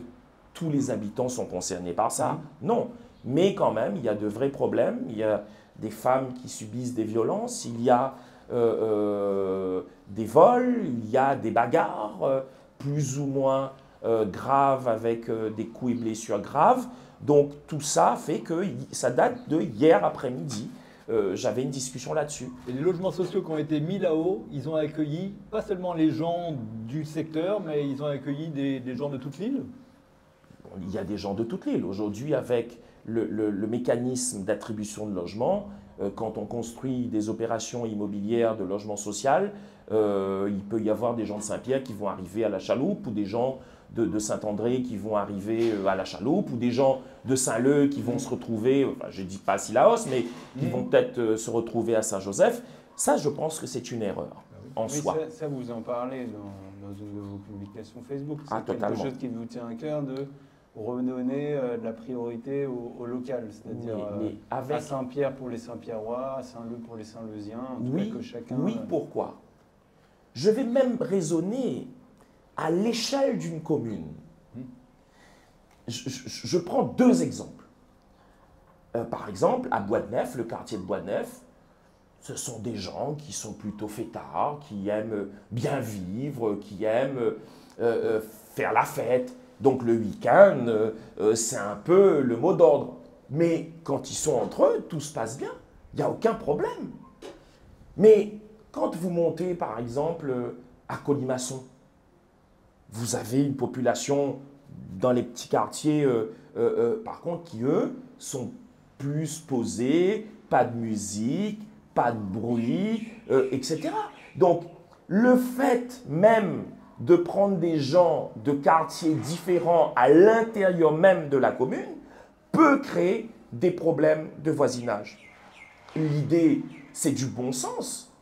tous les habitants sont concernés par ça, non. Mais quand même, il y a de vrais problèmes. Il y a des femmes qui subissent des violences, il y a des vols, il y a des bagarres plus ou moins graves avec des coups et blessures graves. Donc tout ça fait que ça date de hier après-midi. J'avais une discussion là-dessus. Et les logements sociaux qui ont été mis là-haut, ils ont accueilli pas seulement les gens du secteur, mais ils ont accueilli des gens de toute l'île? Il y a des gens de toute l'île. Aujourd'hui, avec le mécanisme d'attribution de logements, quand on construit des opérations immobilières de logement social, il peut y avoir des gens de Saint-Pierre qui vont arriver à la Chaloupe, ou des gens de Saint-André qui vont arriver à la Chaloupe, ou des gens de Saint-Leu qui vont se retrouver, enfin, je ne dis pas à Sillaos, mais qui vont peut-être se retrouver à Saint-Joseph. Ça, je pense que c'est une erreur en soi. Ça, vous en parlez dans une de vos publications Facebook. C'est totalement. Quelque chose qui vous tient à cœur de redonner de la priorité au local, c'est-à-dire à Saint-Pierre pour les Saint-Pierrois, à Saint-Leu pour les Saint-Leusiens, en tout cas que chacun… Oui, pourquoi? Je vais même raisonner à l'échelle d'une commune. Je prends deux exemples. Par exemple, à Bois-de-Neuf, le quartier de Bois-de-Neuf, ce sont des gens qui sont plutôt fêtards, qui aiment bien vivre, qui aiment faire la fête. Donc le week-end, c'est un peu le mot d'ordre. Mais quand ils sont entre eux, tout se passe bien. Il n'y a aucun problème. Mais quand vous montez, par exemple, à Colimaçon, vous avez une population dans les petits quartiers, par contre, qui, eux, sont plus posés, pas de musique, pas de bruit, etc. Donc, le fait même de prendre des gens de quartiers différents à l'intérieur même de la commune peut créer des problèmes de voisinage. L'idée, c'est du bon sens.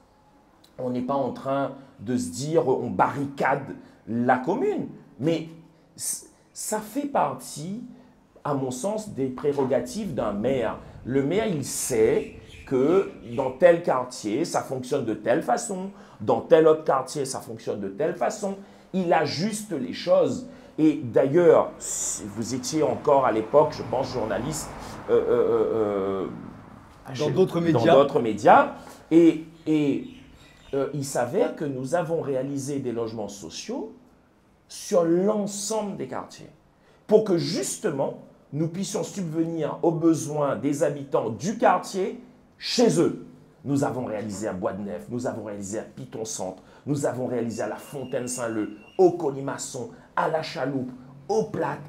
On n'est pas en train de se dire on barricade la commune, mais ça fait partie, à mon sens, des prérogatives d'un maire. Le maire, il sait que dans tel quartier, ça fonctionne de telle façon, dans tel autre quartier, ça fonctionne de telle façon. Il ajuste les choses. Et d'ailleurs, si vous étiez encore à l'époque, je pense, journaliste dans d'autres médias, et il s'avère que nous avons réalisé des logements sociaux sur l'ensemble des quartiers pour que justement nous puissions subvenir aux besoins des habitants du quartier chez eux. Nous avons réalisé à Bois-de-Neuf, nous avons réalisé à Piton-Centre, nous avons réalisé à la Fontaine-Saint-Leu, au Colimaçon, à la Chaloupe, au Plaques,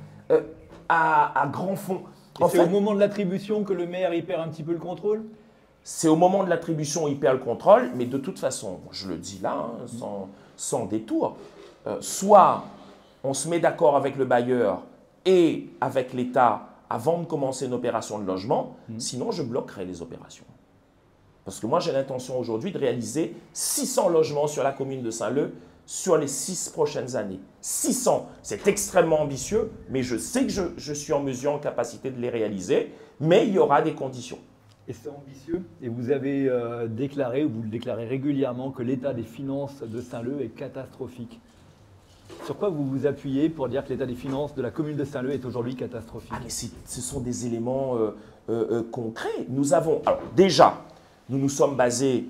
à Grandfond. C'est au moment de l'attribution que le maire y perd un petit peu le contrôle? C'est au moment de l'attribution où il perd le contrôle, mais de toute façon, je le dis là, sans détour, soit on se met d'accord avec le bailleur et avec l'État avant de commencer une opération de logement, sinon je bloquerai les opérations. Parce que moi, j'ai l'intention aujourd'hui de réaliser 600 logements sur la commune de Saint-Leu sur les 6 prochaines années. 600, c'est extrêmement ambitieux, mais je sais que je suis en mesure, en capacité de les réaliser, mais il y aura des conditions. Et c'est ambitieux. Et vous avez déclaré, ou vous le déclarez régulièrement, que l'état des finances de Saint-Leu est catastrophique. Sur quoi vous vous appuyez pour dire que l'état des finances de la commune de Saint-Leu est aujourd'hui catastrophique? Mais ce sont des éléments concrets. Nous avons, alors déjà, nous nous sommes basés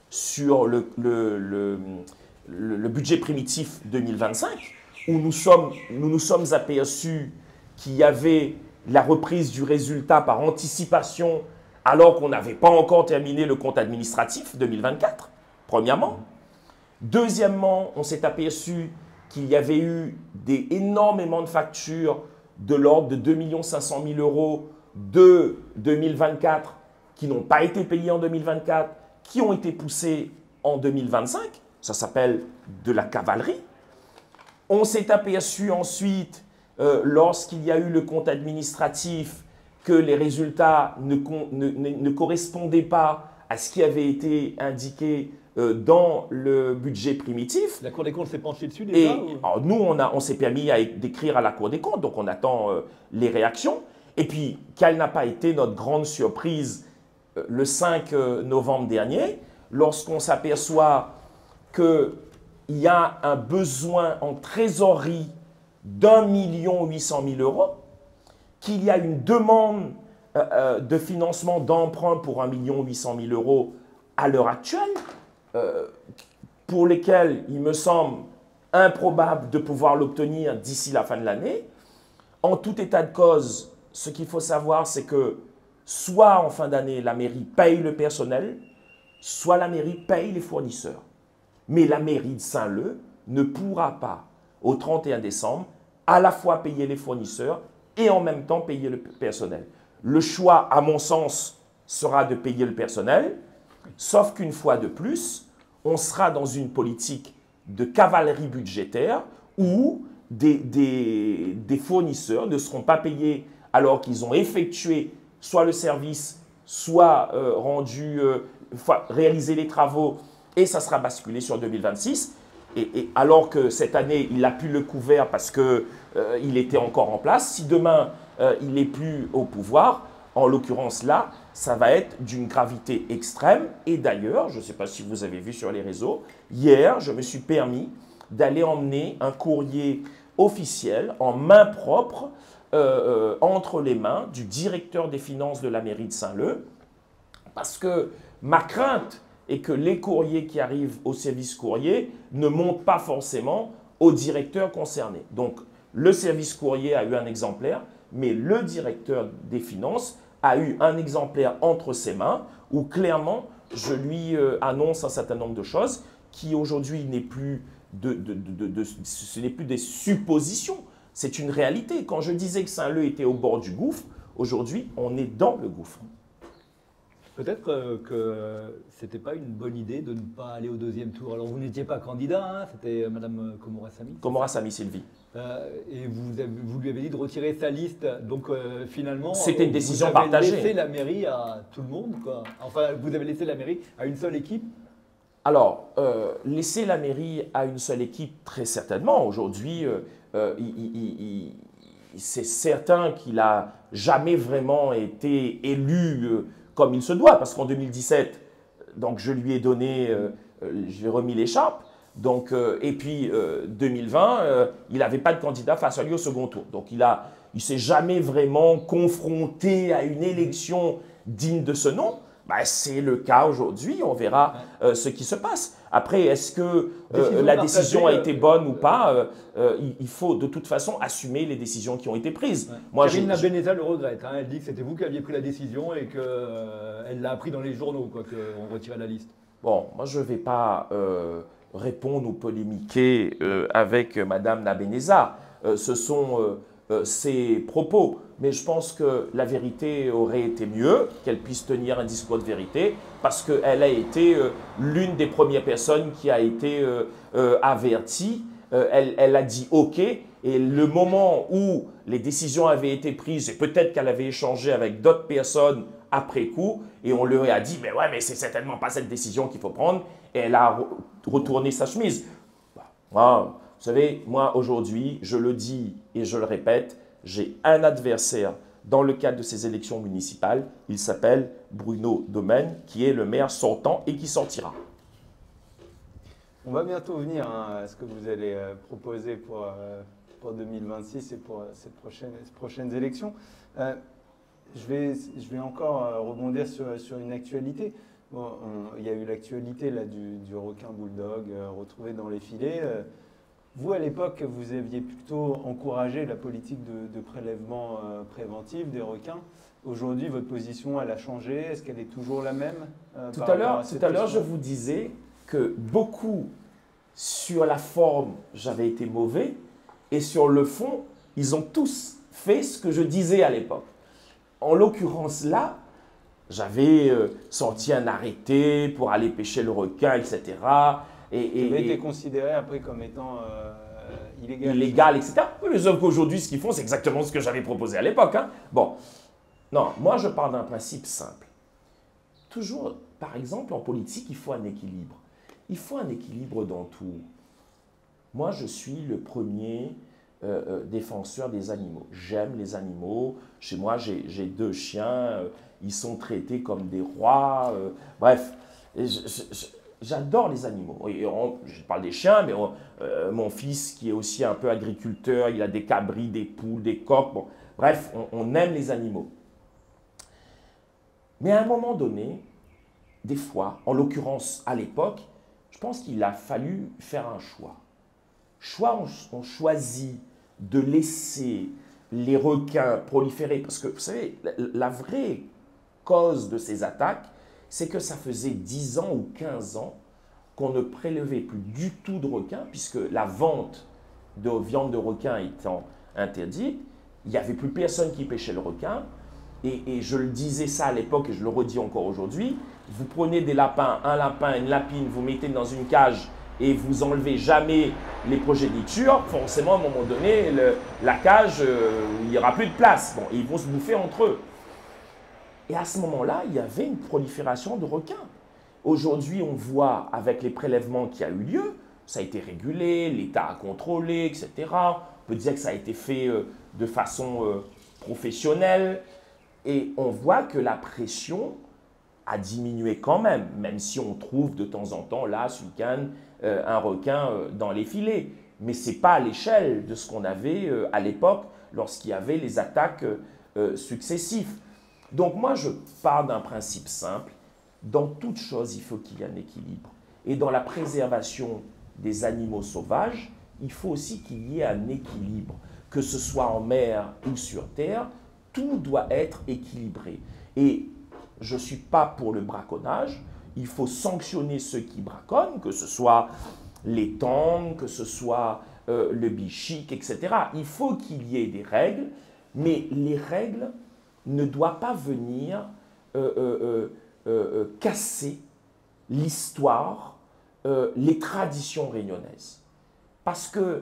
sur le budget primitif 2025, où nous nous sommes aperçus qu'il y avait la reprise du résultat par anticipation alors qu'on n'avait pas encore terminé le compte administratif 2024, premièrement. Deuxièmement, on s'est aperçu qu'il y avait eu énormément de factures de l'ordre de 2 500 000 € de 2024 qui n'ont pas été payées en 2024, qui ont été poussées en 2025. Ça s'appelle de la cavalerie. On s'est aperçu ensuite lorsqu'il y a eu le compte administratif, que les résultats ne correspondaient pas à ce qui avait été indiqué dans le budget primitif. La Cour des comptes s'est penchée dessus déjà alors, nous, on s'est permis d'écrire à la Cour des comptes, donc on attend les réactions. Et puis, quelle n'a pas été notre grande surprise le 5 novembre dernier, lorsqu'on s'aperçoit qu'il y a un besoin en trésorerie d'1,8 million €, qu'il y a une demande de financement d'emprunt pour 1,8 million € à l'heure actuelle, pour lesquels il me semble improbable de pouvoir l'obtenir d'ici la fin de l'année. En tout état de cause, ce qu'il faut savoir, c'est que soit en fin d'année, la mairie paye le personnel, soit la mairie paye les fournisseurs. Mais la mairie de Saint-Leu ne pourra pas, au 31 décembre, à la fois payer les fournisseurs et en même temps payer le personnel. Le choix, à mon sens, sera de payer le personnel, sauf qu'une fois de plus, on sera dans une politique de cavalerie budgétaire où des fournisseurs ne seront pas payés alors qu'ils ont effectué soit le service, soit réalisé les travaux, et ça sera basculé sur 2026. Et alors que cette année, il a pu le couvert parce qu'il était encore en place. Si demain, il n'est plus au pouvoir, en l'occurrence là, ça va être d'une gravité extrême. Et d'ailleurs, je ne sais pas si vous avez vu sur les réseaux, hier, je me suis permis d'aller emmener un courrier officiel en main propre entre les mains du directeur des finances de la mairie de Saint-Leu, parce que ma crainte est que les courriers qui arrivent au service courrier ne montent pas forcément au directeur concerné. Donc, le service courrier a eu un exemplaire, mais le directeur des finances a eu un exemplaire entre ses mains où clairement, je lui annonce un certain nombre de choses qui aujourd'hui n'est plus ce n'est plus des suppositions, c'est une réalité. Quand je disais que Saint-Leu était au bord du gouffre, aujourd'hui, on est dans le gouffre. Peut-être que ce n'était pas une bonne idée de ne pas aller au deuxième tour. Alors, vous n'étiez pas candidat, hein, c'était Mme Komora-Samy. Komora-Samy, Sylvie. Et vous lui avez dit de retirer sa liste. Donc, finalement, c'était une décision vous avez partagée. laissé la mairie à tout le monde, quoi. Enfin, vous avez laissé la mairie à une seule équipe. Alors, laisser la mairie à une seule équipe, très certainement. Aujourd'hui, c'est certain qu'il n'a jamais vraiment été élu comme il se doit, parce qu'en 2017, donc je lui ai donné, j'ai remis l'écharpe, donc, et puis 2020, il n'avait pas de candidat face à lui au second tour. Donc il ne s'est jamais vraiment confronté à une élection digne de ce nom. Ben, c'est le cas aujourd'hui, on verra ce qui se passe. Après, est-ce que la décision a été bonne ou pas? Il faut de toute façon assumer les décisions qui ont été prises. Ouais. Moi, Karine Beneza le regrette. Hein. Elle dit que c'était vous qui aviez pris la décision et qu'elle l'a appris dans les journaux, qu'on retirait la liste. Bon, moi je ne vais pas répondre ou polémiquer avec Mme Nabeneza. Ce sont ses propos. Mais je pense que la vérité aurait été mieux, qu'elle puisse tenir un discours de vérité, parce qu'elle a été l'une des premières personnes qui a été avertie. Elle a dit OK, et le moment où les décisions avaient été prises, et peut-être qu'elle avait échangé avec d'autres personnes après coup, et on leur a dit, mais ouais, mais c'est certainement pas cette décision qu'il faut prendre, et elle a retourné sa chemise. Moi, vous savez, moi aujourd'hui, je le dis et je le répète, j'ai un adversaire dans le cadre de ces élections municipales. Il s'appelle Bruno Domaine, qui est le maire sortant et qui sortira. On va bientôt venir à ce que vous allez proposer pour 2026 et pour ces prochaines élections. Je vais encore rebondir sur une actualité. Bon, il y a eu l'actualité du requin bulldog retrouvé dans les filets. Vous, à l'époque, vous aviez plutôt encouragé la politique de prélèvement préventif des requins. Aujourd'hui, votre position, elle a changé. Est-ce qu'elle est toujours la même? Tout à l'heure, je vous disais que beaucoup, sur la forme, j'avais été mauvais, et sur le fond, ils ont tous fait ce que je disais à l'époque. En l'occurrence là, j'avais sorti un arrêté pour aller pêcher le requin, etc. Vous avez été considéré après comme étant illégal. etc. Oui, mais sauf qu'aujourd'hui, ce qu'ils font, c'est exactement ce que j'avais proposé à l'époque. Hein. Bon, non, moi je pars d'un principe simple. Toujours, par exemple, en politique, il faut un équilibre. Il faut un équilibre dans tout. Moi, je suis le premier défenseur des animaux. J'aime les animaux. Chez moi, j'ai 2 chiens. Ils sont traités comme des rois. Bref, j'adore les animaux. Je parle des chiens, mais mon fils, qui est aussi un peu agriculteur, il a des cabris, des poules, des coqs. Bon, bref, on aime les animaux. Mais à un moment donné, des fois, en l'occurrence à l'époque, je pense qu'il a fallu faire un choix. On choisit de laisser les requins proliférer, parce que vous savez, la vraie cause de ces attaques, c'est que ça faisait 10 ans ou 15 ans qu'on ne prélevait plus du tout de requins, puisque la vente de viande de requin étant interdite, il n'y avait plus personne qui pêchait le requin. Et je le disais ça à l'époque et je le redis encore aujourd'hui, vous prenez des lapins, un lapin, une lapine, vous mettez dans une cage et vous enlevez jamais les progénitures, forcément à un moment donné, la cage, il n'y aura plus de place. Bon, et ils vont se bouffer entre eux. Et à ce moment-là, il y avait une prolifération de requins. Aujourd'hui, on voit avec les prélèvements qui a eu lieu, ça a été régulé, l'État a contrôlé, etc. On peut dire que ça a été fait de façon professionnelle. Et on voit que la pression a diminué quand même, même si on trouve de temps en temps, là, ce week-end, un requin dans les filets. Mais ce n'est pas à l'échelle de ce qu'on avait à l'époque lorsqu'il y avait les attaques successives. Donc moi, je pars d'un principe simple. Dans toute chose, il faut qu'il y ait un équilibre. Et dans la préservation des animaux sauvages, il faut aussi qu'il y ait un équilibre. Que ce soit en mer ou sur terre, tout doit être équilibré. Et je ne suis pas pour le braconnage. Il faut sanctionner ceux qui braconnent, que ce soit les tongs, que ce soit le bichic, etc. Il faut qu'il y ait des règles, mais les règles ne doivent pas venir casser l'histoire, les traditions réunionnaises. Parce que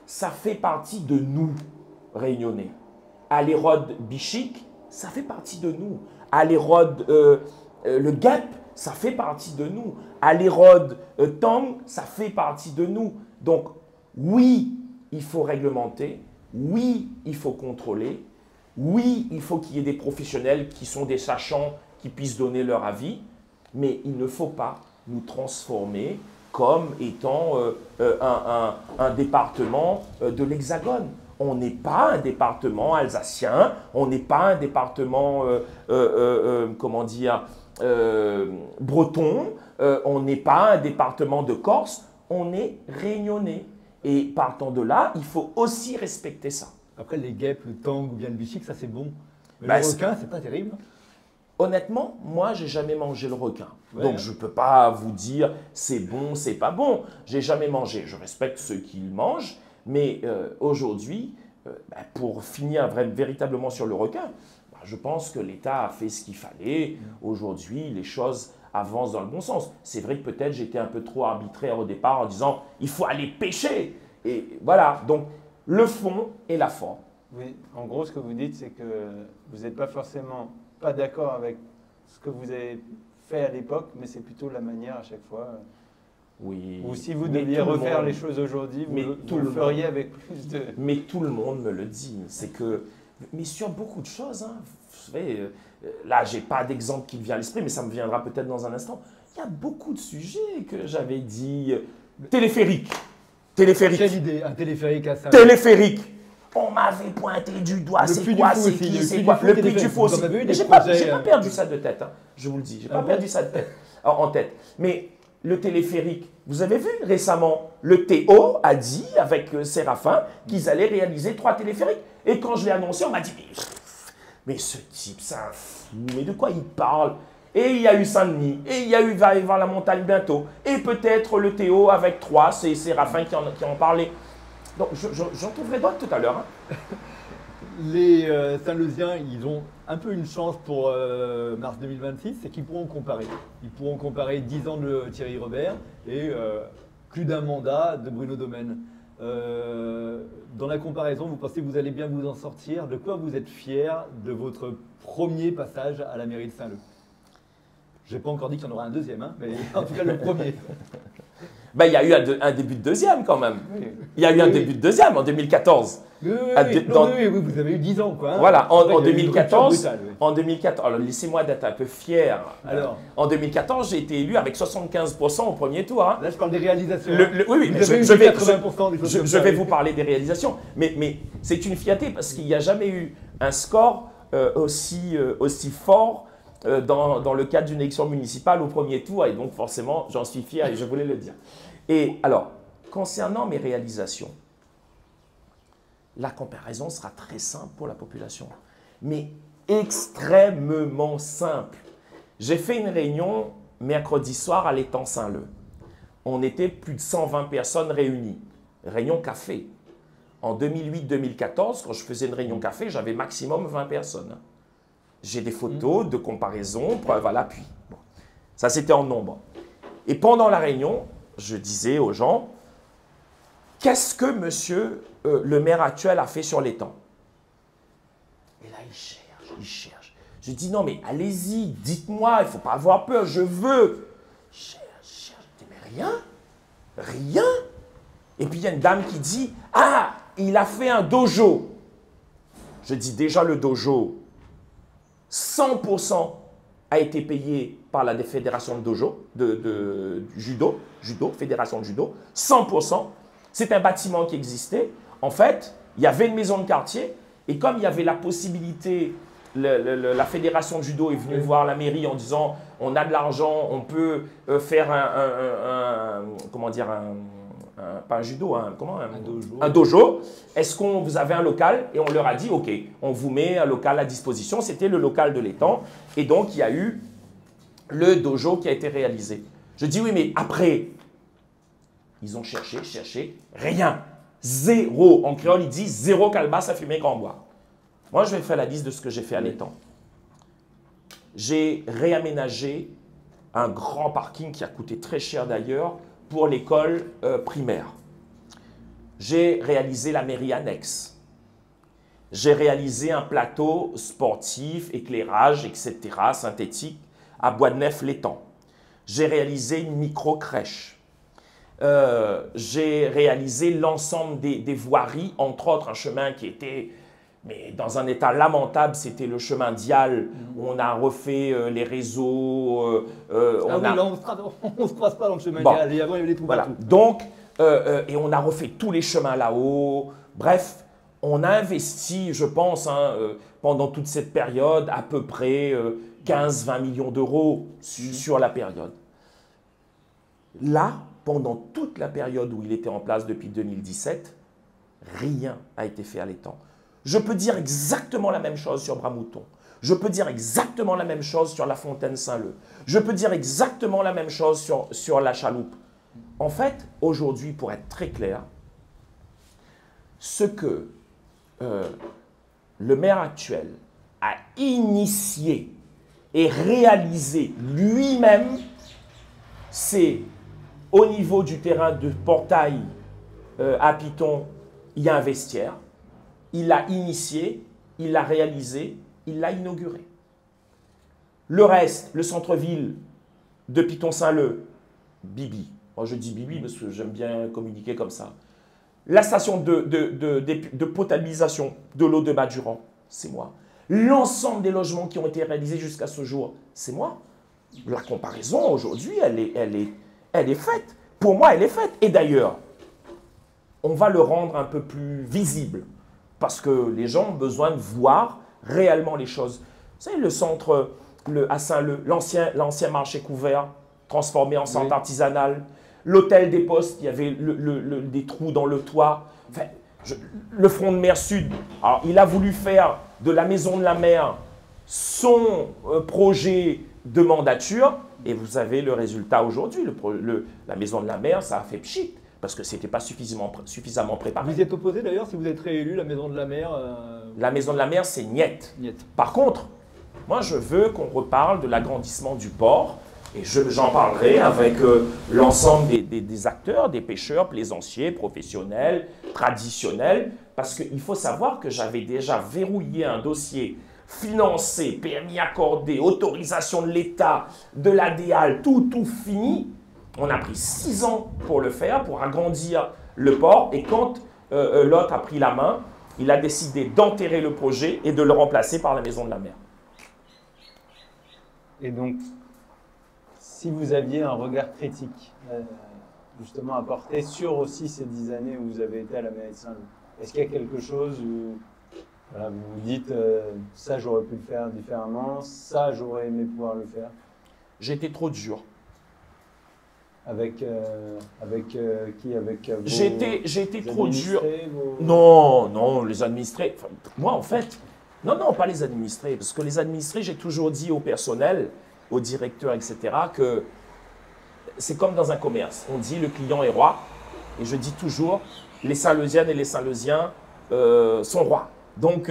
ça fait partie de nous, Réunionnais. À l'érode bichic, ça fait partie de nous. À l'érode le guêpe, ça fait partie de nous. À l'érode tang, ça fait partie de nous. Donc, oui, il faut réglementer. Oui, il faut contrôler. Oui, il faut qu'il y ait des professionnels qui sont des sachants qui puissent donner leur avis. Mais il ne faut pas nous transformer comme étant un département de l'Hexagone. On n'est pas un département alsacien, on n'est pas un département, comment dire, breton, on n'est pas un département de Corse, on est réunionnais. Et partant de là, il faut aussi respecter ça. Après, les guêpes, le tang ou bien le bichic, ça c'est bon. Mais Bah, le requin, c'est pas terrible. Honnêtement, moi, j'ai jamais mangé le requin. Ouais. Donc, je ne peux pas vous dire c'est bon, c'est pas bon. J'ai jamais mangé. Je respecte ceux qui le mangent. Mais aujourd'hui, pour finir véritablement sur le requin, je pense que l'État a fait ce qu'il fallait. Aujourd'hui, les choses avancent dans le bon sens. C'est vrai que peut-être j'étais un peu trop arbitraire au départ en disant il faut aller pêcher. Et voilà, donc le fond et la forme. Oui, en gros, ce que vous dites, c'est que vous n'êtes pas forcément pas d'accord avec ce que vous avez fait à l'époque, mais c'est plutôt la manière à chaque fois. Oui. Ou si vous Mais deviez tout le refaire monde- les choses aujourd'hui, mais vous tout le le feriez avec plus de... Mais tout le monde me le dit. C'est que, mais sur beaucoup de choses, hein, vous savez, là, j'ai pas d'exemple qui me vient à l'esprit, mais ça me viendra peut-être dans un instant. Il y a beaucoup de sujets que j'avais dit. Téléphérique. Téléphérique. Quelle idée, un téléphérique à ça. Téléphérique. On m'avait pointé du doigt. Le C'est Puy du quoi, Fou c'est aussi, qui, le c'est Puy quoi? du Fou Le qui Puy était du fait. Fou Vous aussi. en avez eu Mais des j'ai pas projets, perdu ça de tête. Hein. Je vous le dis, j'ai pas Ah perdu bon ça de tête, en tête. Mais le téléphérique, vous avez vu récemment, le Théo a dit avec Séraphin qu'ils allaient réaliser 3 téléphériques. Et quand je l'ai annoncé, on m'a dit mais ce type, c'est un fou, mais de quoi il parle? Et il y a eu Saint-Denis, et il y a eu va voir la montagne bientôt, et peut-être le Théo avec 3, c'est Séraphin qui en parlait. Donc j'en trouverai d'autres tout à l'heure. Hein. Les Saint-Leusiens, ils ont un peu une chance pour mars 2026, c'est qu'ils pourront comparer. Ils pourront comparer 10 ans de Thierry Robert et plus d'un mandat de Bruno Domaine. Dans la comparaison, vous pensez que vous allez bien vous en sortir? De quoi vous êtes fier de votre premier passage à la mairie de Saint-Leu? Je n'ai pas encore dit qu'il y en aura un deuxième, hein, mais en tout cas le premier. Ben, il y a eu un début de deuxième quand même. Oui. Il y a eu un début de deuxième en 2014. Oui, Dans- oui, vous avez eu 10 ans, quoi. Hein. Voilà, Après, en il y a eu une rupture 2014, brutale, oui. en 2014, alors laissez-moi d'être un peu fier. Alors, En 2014, j'ai été élu avec 75% au premier tour. Hein. là, je parle des réalisations. Oui, oui, vous avez eu je vais, 80% des choses comme je ça, vais oui. vous parler des réalisations. Mais c'est une fierté parce qu'il n'y a jamais eu un score aussi fort dans le cadre d'une élection municipale au premier tour. Et donc, forcément, j'en suis fier et je voulais le dire. Et alors, concernant mes réalisations, la comparaison sera très simple pour la population, mais extrêmement simple. J'ai fait une réunion mercredi soir à l'étang Saint-Leu. On était plus de 120 personnes réunies. Réunion café. En 2008-2014, quand je faisais une réunion café, j'avais maximum 20 personnes. J'ai des photos de comparaison, preuve à l'appui. Bon. Ça, c'était en nombre. Et pendant la réunion, je disais aux gens, qu'est-ce que monsieur le maire actuel a fait sur l'étang? Et là, il cherche. Je dis, non, mais allez-y, dites-moi, il ne faut pas avoir peur, je veux. Il cherche. Je dis, mais rien. Et puis, il y a une dame qui dit, ah, il a fait un dojo. Je dis, déjà, le dojo, 100% a été payé par la fédération de dojo, de judo, fédération de judo, 100%. C'est un bâtiment qui existait. En fait, il y avait une maison de quartier et comme il y avait la possibilité, la fédération de judo est venue voir la mairie en disant on a de l'argent, on peut faire pas un judo, un dojo. Est-ce qu'on vous avez un local? Et on leur a dit ok, on vous met un local à disposition. C'était le local de l'étang et donc il y a eu le dojo qui a été réalisé. Je dis oui, mais après, ils ont cherché, rien. Zéro. En créole, ils disent zéro calebasse à fumer quand on boit. Moi, je vais faire la liste de ce que j'ai fait à l'étang. J'ai réaménagé un grand parking qui a coûté très cher d'ailleurs pour l'école primaire. J'ai réalisé la mairie annexe. J'ai réalisé un plateau sportif, éclairage, etc., synthétique, à Bois-de-Neuf-l'Étang. J'ai réalisé une micro-crèche. J'ai réalisé l'ensemble des voiries, entre autres un chemin qui était dans un état lamentable, c'était le chemin Dial, où on a refait les réseaux. Là, on ne se croise pas dans le chemin Dial, et avant il y avait des trous partout. Donc, et on a refait tous les chemins là-haut. Bref, on a investi, je pense, pendant toute cette période, à peu près 15-20 millions d'euros sur la période. Là, pendant toute la période où il était en place depuis 2017, rien n'a été fait à l'étang. Je peux dire exactement la même chose sur Bramouton. Je peux dire exactement la même chose sur la Fontaine Saint-Leu. Je peux dire exactement la même chose sur la Chaloupe. En fait, aujourd'hui, pour être très clair, ce que le maire actuel a initié et réalisé lui-même, c'est au niveau du terrain de Portail à Piton, il y a un vestiaire. Il l'a initié, il l'a réalisé, il l'a inauguré. Le reste, le centre-ville de Piton-Saint-Leu, Bibi. Moi, je dis Bibi parce que j'aime bien communiquer comme ça. La station de potabilisation de l'eau de Badurand, c'est moi. L'ensemble des logements qui ont été réalisés jusqu'à ce jour, c'est moi. La comparaison, aujourd'hui, elle est faite. Pour moi, elle est faite. Et d'ailleurs, on va le rendre un peu plus visible parce que les gens ont besoin de voir réellement les choses. Vous savez, le centre à Saint-Leu, l'ancien marché couvert, transformé en centre artisanal, l'hôtel des Postes, il y avait des trous dans le toit, enfin, le front de mer sud. Alors, il a voulu faire de la maison de la mer son projet de mandature, et vous avez le résultat aujourd'hui. La maison de la mer, ça a fait pchit, parce que ce n'était pas suffisamment préparé. Vous y êtes opposé d'ailleurs, si vous êtes réélu, la maison de la mer La maison de la mer, c'est niet. Niet. Par contre, moi, je veux qu'on reparle de l'agrandissement du port Et j'en parlerai avec l'ensemble des acteurs, des pêcheurs, plaisanciers, professionnels, traditionnels, parce qu'il faut savoir que j'avais déjà verrouillé un dossier financé, permis accordé, autorisation de l'État, de la DEAL, tout fini. On a pris 6 ans pour le faire, pour agrandir le port. Et quand l'autre a pris la main, il a décidé d'enterrer le projet et de le remplacer par la Maison de la Mer. Et donc, si vous aviez un regard critique, justement, à porter sur aussi ces 10 années où vous avez été à la mairie de Saint-Loup, est-ce qu'il y a quelque chose où voilà, vous vous dites ça j'aurais pu le faire différemment, ça j'aurais aimé pouvoir le faire? J'ai été trop dur. Avec qui? Avec J'ai été trop dur. vos... Non, les administrés. Enfin, moi, en fait, non, pas les administrés. Parce que les administrés, j'ai toujours dit au personnel, aux directeurs, etc., que c'est comme dans un commerce. On dit le client est roi. Et je dis toujours, les Saint-Leusiennes et les Saint-Leusiens sont rois. Donc,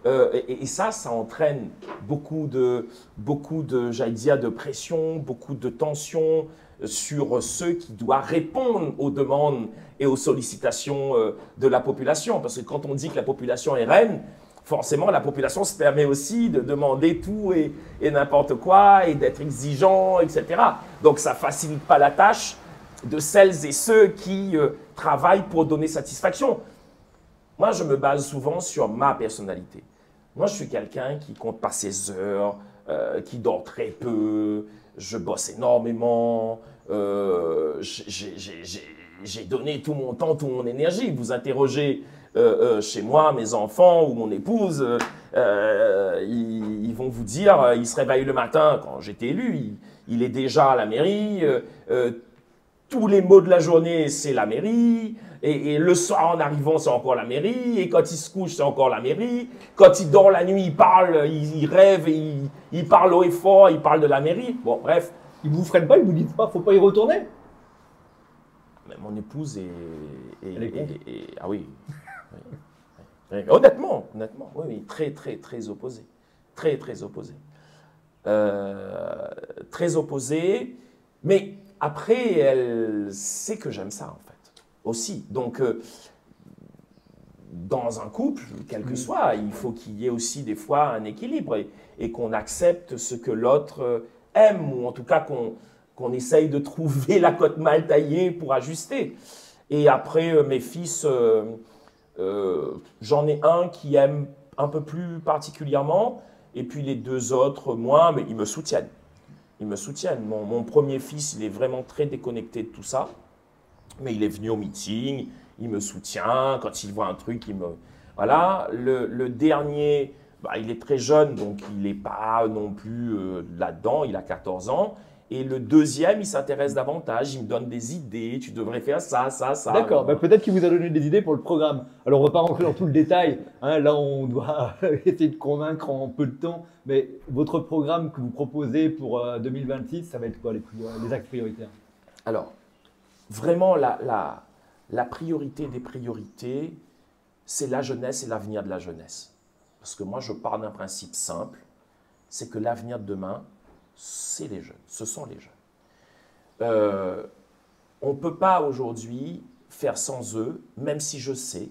et ça entraîne beaucoup de j'allais dire, de pression, beaucoup de tension sur ceux qui doivent répondre aux demandes et aux sollicitations de la population. Parce que quand on dit que la population est reine, forcément la population se permet aussi de demander tout et n'importe quoi et d'être exigeant, etc. Donc ça ne facilite pas la tâche de celles et ceux qui travaillent pour donner satisfaction. Moi, je me base souvent sur ma personnalité. Moi, je suis quelqu'un qui compte pas ses heures, qui dort très peu, je bosse énormément, j'ai donné tout mon temps, toute mon énergie. Vous interrogez chez moi, mes enfants ou mon épouse, ils vont vous dire, il se réveille le matin, quand j'étais élu, il est déjà à la mairie, tous les mots de la journée, c'est la mairie. Et le soir, en arrivant, c'est encore la mairie. Et quand il se couche, c'est encore la mairie. Quand il dort la nuit, il parle, il rêve, et il parle haut et fort, il parle de la mairie. Bon, bref. Ils vous freinent pas, ils vous disent pas, faut pas y retourner? Mais mon épouse Elle est contre. ah oui. Oui. Honnêtement, oui, très opposé. Très opposé. Très opposé. Mais après, elle sait que j'aime ça, en fait. Aussi. Donc, dans un couple, quel que soit, il faut qu'il y ait aussi des fois un équilibre et qu'on accepte ce que l'autre aime, ou en tout cas qu'on essaye de trouver la cote mal taillée pour ajuster. Et après, mes fils, j'en ai un qui aime un peu plus particulièrement, et puis les 2 autres, moins, mais ils me soutiennent. Ils me soutiennent. Mon premier fils, il est vraiment très déconnecté de tout ça. Mais il est venu au meeting, il me soutient, quand il voit un truc, il me... Voilà, le dernier, bah, il est très jeune, donc il n'est pas non plus là-dedans, il a 14 ans. Et le deuxième, il s'intéresse davantage, il me donne des idées, tu devrais faire ça. D'accord, bah, peut-être qu'il vous a donné des idées pour le programme. Alors, on ne va pas rentrer dans tout le détail, hein, là on doit essayer de convaincre en peu de temps, mais votre programme que vous proposez pour 2026, ça va être quoi les axes prioritaires? Alors, vraiment, la priorité des priorités, c'est la jeunesse et l'avenir de la jeunesse. Parce que moi, je pars d'un principe simple, c'est que l'avenir de demain, c'est les jeunes, ce sont les jeunes. On ne peut pas aujourd'hui faire sans eux, même si je sais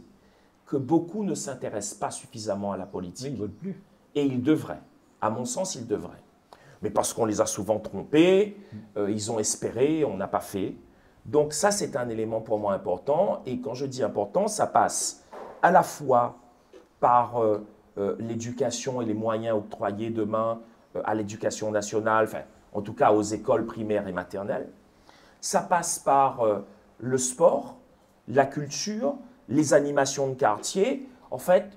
que beaucoup ne s'intéressent pas suffisamment à la politique. Ils ne votent plus. Et ils devraient. À mon sens, ils devraient. Mais parce qu'on les a souvent trompés, ils ont espéré, on n'a pas fait. Donc ça, c'est un élément pour moi important. Et quand je dis important, ça passe à la fois par l'éducation et les moyens octroyés demain à l'éducation nationale, enfin, en tout cas aux écoles primaires et maternelles. Ça passe par le sport, la culture, les animations de quartier. En fait,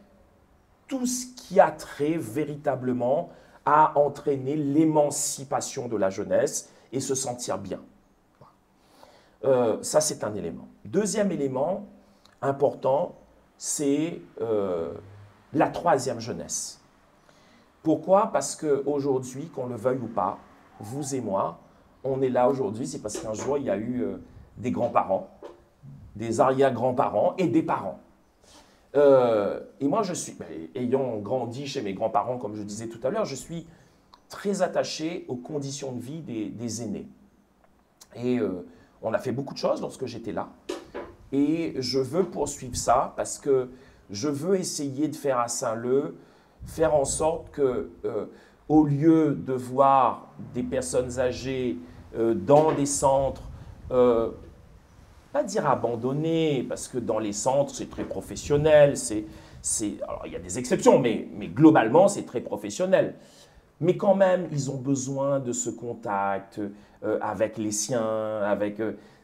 tout ce qui a trait véritablement à entraîner l'émancipation de la jeunesse et se sentir bien. Ça, c'est un élément. Deuxième élément important, c'est la troisième jeunesse. Pourquoi? Parce qu'aujourd'hui, qu'on le veuille ou pas, vous et moi, on est là aujourd'hui, c'est parce qu'un jour, il y a eu des grands-parents, des arrière-grands-parents et des parents. Et moi, ayant grandi chez mes grands-parents, comme je disais tout à l'heure, je suis très attaché aux conditions de vie des aînés. Et on a fait beaucoup de choses lorsque j'étais là. Et je veux poursuivre ça parce que je veux essayer de faire à Saint-Leu, faire en sorte que, au lieu de voir des personnes âgées dans des centres, pas dire abandonnés, parce que dans les centres, c'est très professionnel, alors, il y a des exceptions, mais globalement, c'est très professionnel. Mais quand même, ils ont besoin de ce contact avec les siens,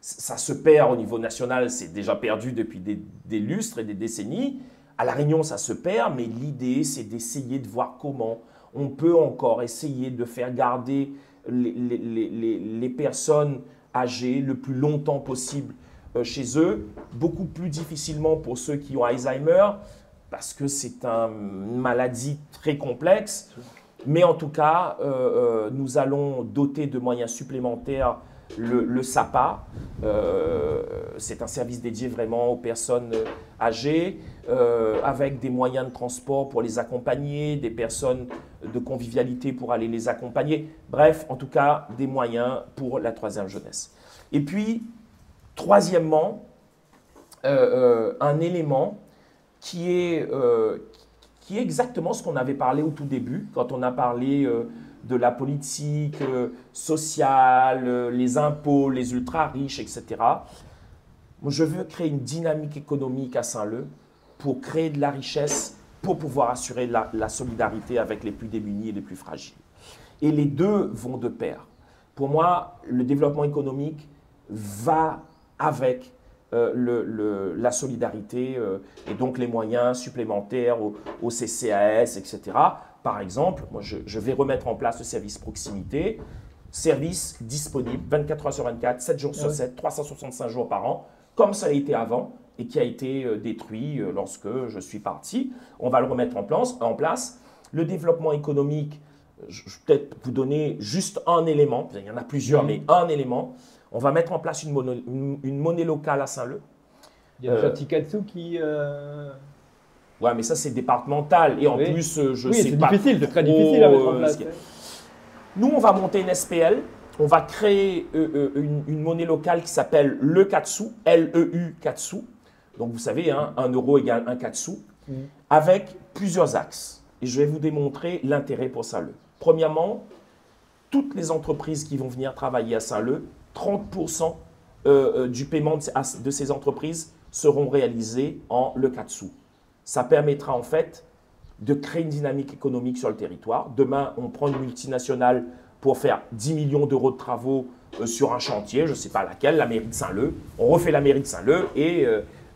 ça se perd au niveau national, c'est déjà perdu depuis des lustres et des décennies. À La Réunion, ça se perd, mais l'idée, c'est d'essayer de voir comment on peut encore essayer de faire garder les personnes âgées le plus longtemps possible chez eux, beaucoup plus difficilement pour ceux qui ont Alzheimer, parce que c'est une maladie très complexe. Mais en tout cas, nous allons doter de moyens supplémentaires le SAPA. C'est un service dédié vraiment aux personnes âgées, avec des moyens de transport pour les accompagner, des personnes de convivialité pour aller les accompagner. Bref, en tout cas, des moyens pour la troisième jeunesse. Et puis, troisièmement, un élément qui est exactement ce qu'on avait parlé au tout début, quand on a parlé de la politique sociale, les impôts, les ultra-riches, etc. Moi, je veux créer une dynamique économique à Saint-Leu pour créer de la richesse, pour pouvoir assurer la solidarité avec les plus démunis et les plus fragiles. Et les deux vont de pair. Pour moi, le développement économique va avec la solidarité et donc les moyens supplémentaires au CCAS, etc. Par exemple, moi je vais remettre en place le service proximité, service disponible 24 heures sur 24, 7 jours sur 7, 365 jours par an, comme ça a été avant et qui a été détruit lorsque je suis parti. On va le remettre en place. Le développement économique, je vais peut-être vous donner juste un élément, il y en a plusieurs, mais un élément. On va mettre en place une monnaie locale à Saint-Leu. Il y a déjà Tikatsu qui... Ouais, mais ça, c'est départemental. Et en plus, je ne sais pas. C'est très difficile à mettre en place. Nous, on va monter une SPL. On va créer une monnaie locale qui s'appelle le Katsu, LEU Katsu. Donc, vous savez, 1 euro égale 1 Katsu, avec plusieurs axes. Et je vais vous démontrer l'intérêt pour Saint-Leu. Premièrement, toutes les entreprises qui vont venir travailler à Saint-Leu, 30% du paiement de ces entreprises seront réalisés en le Katsu. Ça permettra en fait de créer une dynamique économique sur le territoire. Demain, on prend une multinationale pour faire 10 millions d'euros de travaux sur un chantier, je ne sais pas laquelle, la mairie de Saint-Leu. On refait la mairie de Saint-Leu et,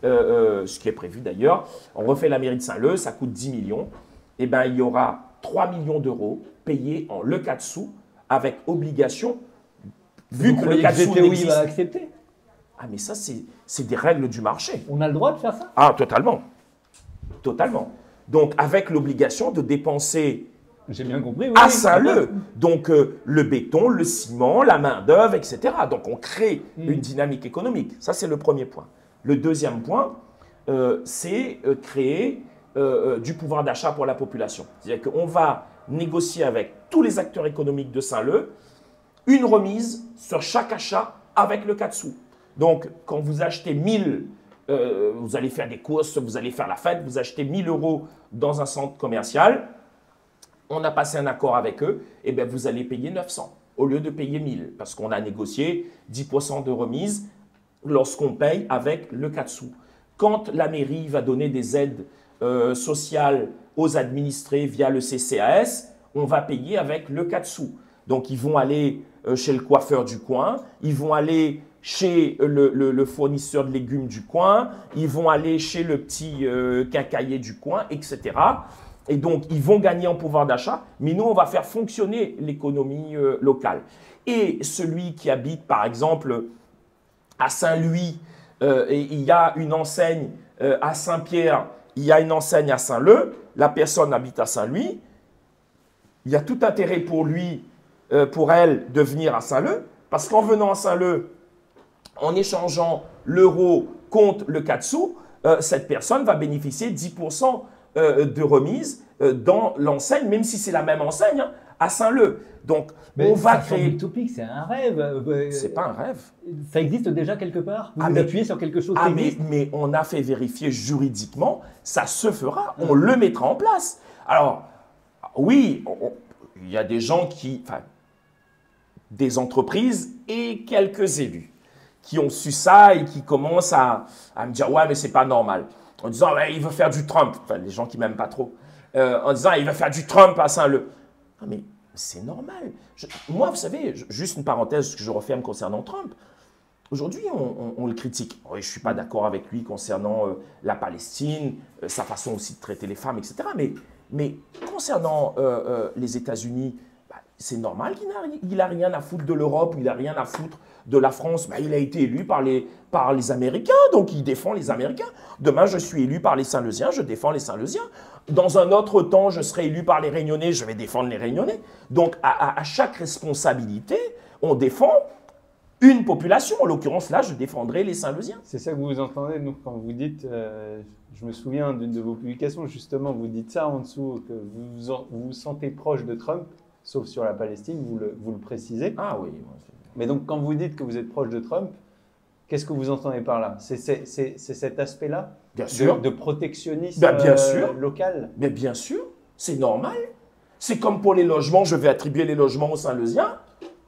ce qui est prévu d'ailleurs, on refait la mairie de Saint-Leu, ça coûte 10 millions. Eh bien, il y aura 3 millions d'euros payés en le Katsu avec obligation. Vu que le Katsu n'existe... va accepter. Ah, mais ça, c'est des règles du marché. On a le droit de faire ça? Ah, totalement. Totalement. Donc, avec l'obligation de dépenser j'ai bien compris, oui, à Saint-Leu. Donc, le béton, le ciment, la main-d'œuvre, etc. Donc, on crée une dynamique économique. Ça, c'est le premier point. Le deuxième point, c'est créer du pouvoir d'achat pour la population. C'est-à-dire qu'on va négocier avec tous les acteurs économiques de Saint-Leu une remise sur chaque achat avec le Katsu. Donc, quand vous achetez 1000, vous allez faire des courses, vous allez faire la fête, vous achetez 1000 euros dans un centre commercial, on a passé un accord avec eux, et bien vous allez payer 900 au lieu de payer 1000 parce qu'on a négocié 10% de remise lorsqu'on paye avec le Katsu. Quand la mairie va donner des aides sociales aux administrés via le CCAS, on va payer avec le Katsu. Donc, ils vont aller chez le coiffeur du coin, ils vont aller chez le fournisseur de légumes du coin, ils vont aller chez le petit quincaillier du coin, etc. Et donc, ils vont gagner en pouvoir d'achat, mais nous, on va faire fonctionner l'économie locale. Et celui qui habite, par exemple, à Saint-Louis, et il y a une enseigne à Saint-Pierre, il y a une enseigne à Saint-Leu, la personne habite à Saint-Louis, il y a tout intérêt pour lui, pour elle, de venir à Saint-Leu, parce qu'en venant à Saint-Leu, en échangeant l'euro contre le Katsu, cette personne va bénéficier de 10% de remise dans l'enseigne, même si c'est la même enseigne, à Saint-Leu. Donc, Mais on va ça semble créer... utopique, c'est un rêve. C'est pas un rêve. Ça existe déjà quelque part? Vous Ah, vous mais- appuyez sur quelque chose qui Ah, existe? mais on a fait vérifier juridiquement, ça se fera, on le mettra en place. Alors, oui, il y a des gens qui, enfin, des entreprises et quelques élus qui ont su ça et qui commencent à me dire « ouais, mais c'est pas normal ». En disant ouais, « il veut faire du Trump », enfin, les gens qui m'aiment pas trop, en disant « il veut faire du Trump à Saint-Leu ». Non, mais c'est normal. Moi, vous savez, juste une parenthèse que je referme concernant Trump. Aujourd'hui, on le critique. Oui, je ne suis pas d'accord avec lui concernant la Palestine, sa façon aussi de traiter les femmes, etc. Mais concernant les États-Unis, bah, c'est normal qu'il n'a rien à foutre de l'Europe, il n'a rien à foutre de la France. Bah, il a été élu par les Américains, donc il défend les Américains. Demain, je suis élu par les Saint-Leusiens, je défends les Saint-Leusiens. Dans un autre temps, je serai élu par les Réunionnais, je vais défendre les Réunionnais. Donc, à chaque responsabilité, on défend une population. En l'occurrence, là, je défendrai les Saint-Leusiens. C'est ça que vous entendez, nous, quand vous dites, je me souviens d'une de vos publications, justement, vous dites ça en dessous, que vous vous sentez proche de Trump, sauf sur la Palestine, vous le précisez. Ah oui. Mais donc, quand vous dites que vous êtes proche de Trump, qu'est-ce que vous entendez par là? C'est cet aspect-là Bien sûr. de protectionnisme bien sûr. local? Mais bien sûr, c'est normal. C'est comme pour les logements, je vais attribuer les logements aux Saint-Leusiens.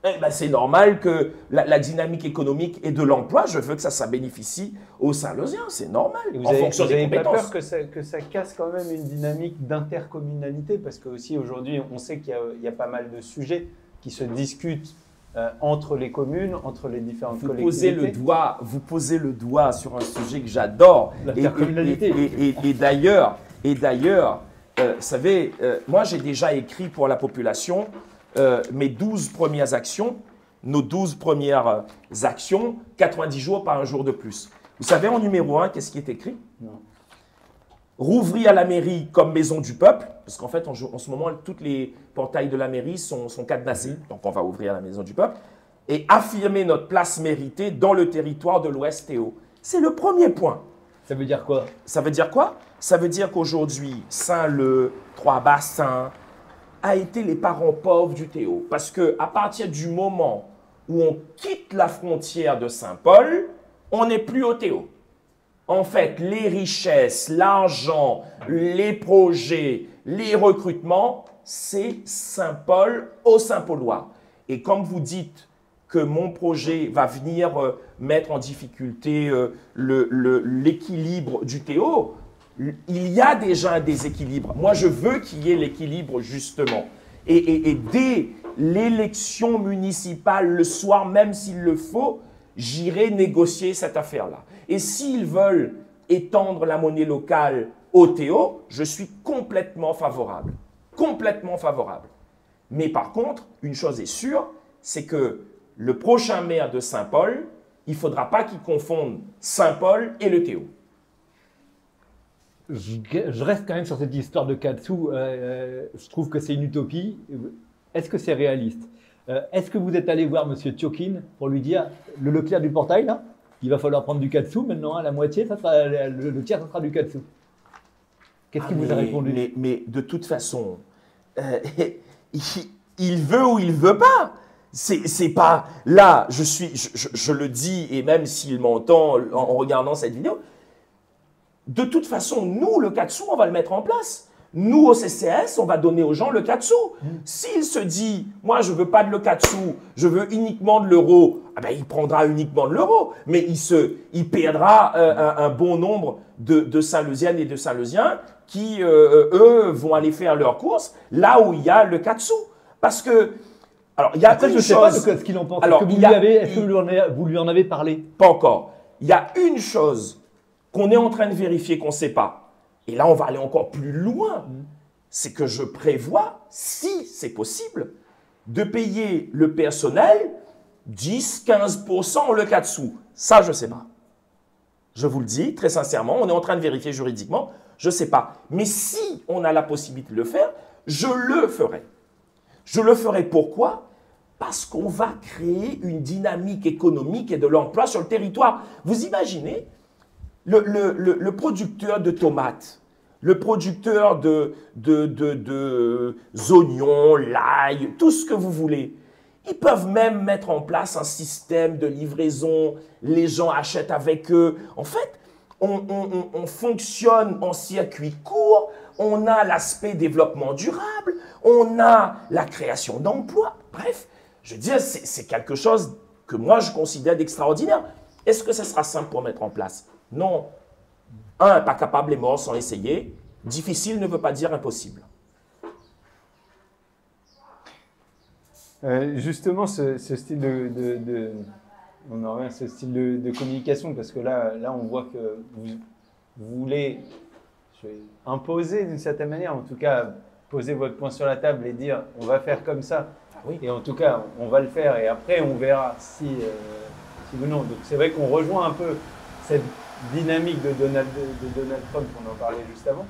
Eh ben, c'est normal que la dynamique économique et de l'emploi, je veux que ça bénéficie aux Saint-Leusiens. C'est normal. Et vous en fonction des n'avez pas compétences. peur que ça casse quand même une dynamique d'intercommunalité? Parce qu'aussi aujourd'hui, on sait qu'il y a pas mal de sujets qui se discutent entre les communes, entre les différentes collectivités. Vous posez le doigt sur un sujet que j'adore. L'intercommunalité. Et d'ailleurs, vous savez, moi j'ai déjà écrit pour la population mes 12 premières actions, nos 12 premières actions, 90 jours par un jour de plus. Vous savez, en numéro 1, qu'est-ce qui est écrit? Non. Rouvrir à la mairie comme maison du peuple, parce qu'en fait, en ce moment, tous les portails de la mairie sont cadenassés. Donc, on va ouvrir la maison du peuple. Et affirmer notre place méritée dans le territoire de l'Ouest Théo. C'est le premier point. Ça veut dire quoi? Ça veut dire quoi? Ça veut dire qu'aujourd'hui, Saint-Leu, Trois-Bassins a été les parents pauvres du Théo. Parce qu'à partir du moment où on quitte la frontière de Saint-Paul, on n'est plus au Théo. En fait, les richesses, l'argent, les projets, les recrutements, c'est Saint-Paul au Saint-Paulois. Et comme vous dites que mon projet va venir mettre en difficulté l'équilibre du Théo, il y a déjà un déséquilibre. Moi, je veux qu'il y ait l'équilibre, justement. Et dès l'élection municipale, le soir, même s'il le faut, j'irai négocier cette affaire-là. Et s'ils veulent étendre la monnaie locale au Théo, je suis complètement favorable. Complètement favorable. Mais par contre, une chose est sûre, c'est que le prochain maire de Saint-Paul, il ne faudra pas qu'il confonde Saint-Paul et le Théo. Je reste quand même sur cette histoire de Katsu. Je trouve que c'est une utopie. Est-ce que c'est réaliste? Est-ce que vous êtes allé voir M. Tchokin pour lui dire le Leclerc du portail, là, il va falloir prendre du Katsu maintenant, hein, la moitié, ça sera, le tiers, ça sera du Katsu. Qu'est-ce qu'il vous a répondu? Mais de toute façon, il veut ou il veut pas. C'est pas là, je le dis, et même s'il m'entend en regardant cette vidéo, de toute façon, nous, le Katsu, on va le mettre en place. Nous, au CCS, on va donner aux gens le Katsu. S'il se dit, moi, je ne veux pas de le Katsu, je veux uniquement de l'euro, ah ben, il prendra uniquement de l'euro. Mais il perdra un bon nombre de Saint-Leusiennes et de Saint-Leusiens qui, eux, vont aller faire leurs courses là où il y a le Katsu. Parce que, alors, il y a Après, une je ne sais chose... pas de ce qu'il en pense. Alors, Est-ce que vous lui en avez parlé? Pas encore. Il y a une chose qu'on est en train de vérifier qu'on ne sait pas. Et là, on va aller encore plus loin. C'est que je prévois, si c'est possible, de payer le personnel 10-15% le Katsu. Ça, je ne sais pas. Je vous le dis très sincèrement, on est en train de vérifier juridiquement, je ne sais pas. Mais si on a la possibilité de le faire, je le ferai. Je le ferai pourquoi? Parce qu'on va créer une dynamique économique et de l'emploi sur le territoire. Vous imaginez, le producteur de tomates le producteur oignons, l'ail, tout ce que vous voulez. Ils peuvent même mettre en place un système de livraison, les gens achètent avec eux. En fait, on fonctionne en circuit court, on a l'aspect développement durable, on a la création d'emplois. Bref, je veux dire, c'est quelque chose que moi je considère d'extraordinaire. Est-ce que ça sera simple pour mettre en place? Non. Un, pas capable est mort sans essayer. Difficile ne veut pas dire impossible. Justement, ce style on en revient à ce style de communication, parce que là, on voit que vous voulez imposer d'une certaine manière, en tout cas, poser votre point sur la table et dire on va faire comme ça. Ah oui. Et en tout cas, on va le faire et après, on verra si ou non. Donc, c'est vrai qu'on rejoint un peu cette dynamique de Donald Trump qu'on en parlait juste avant.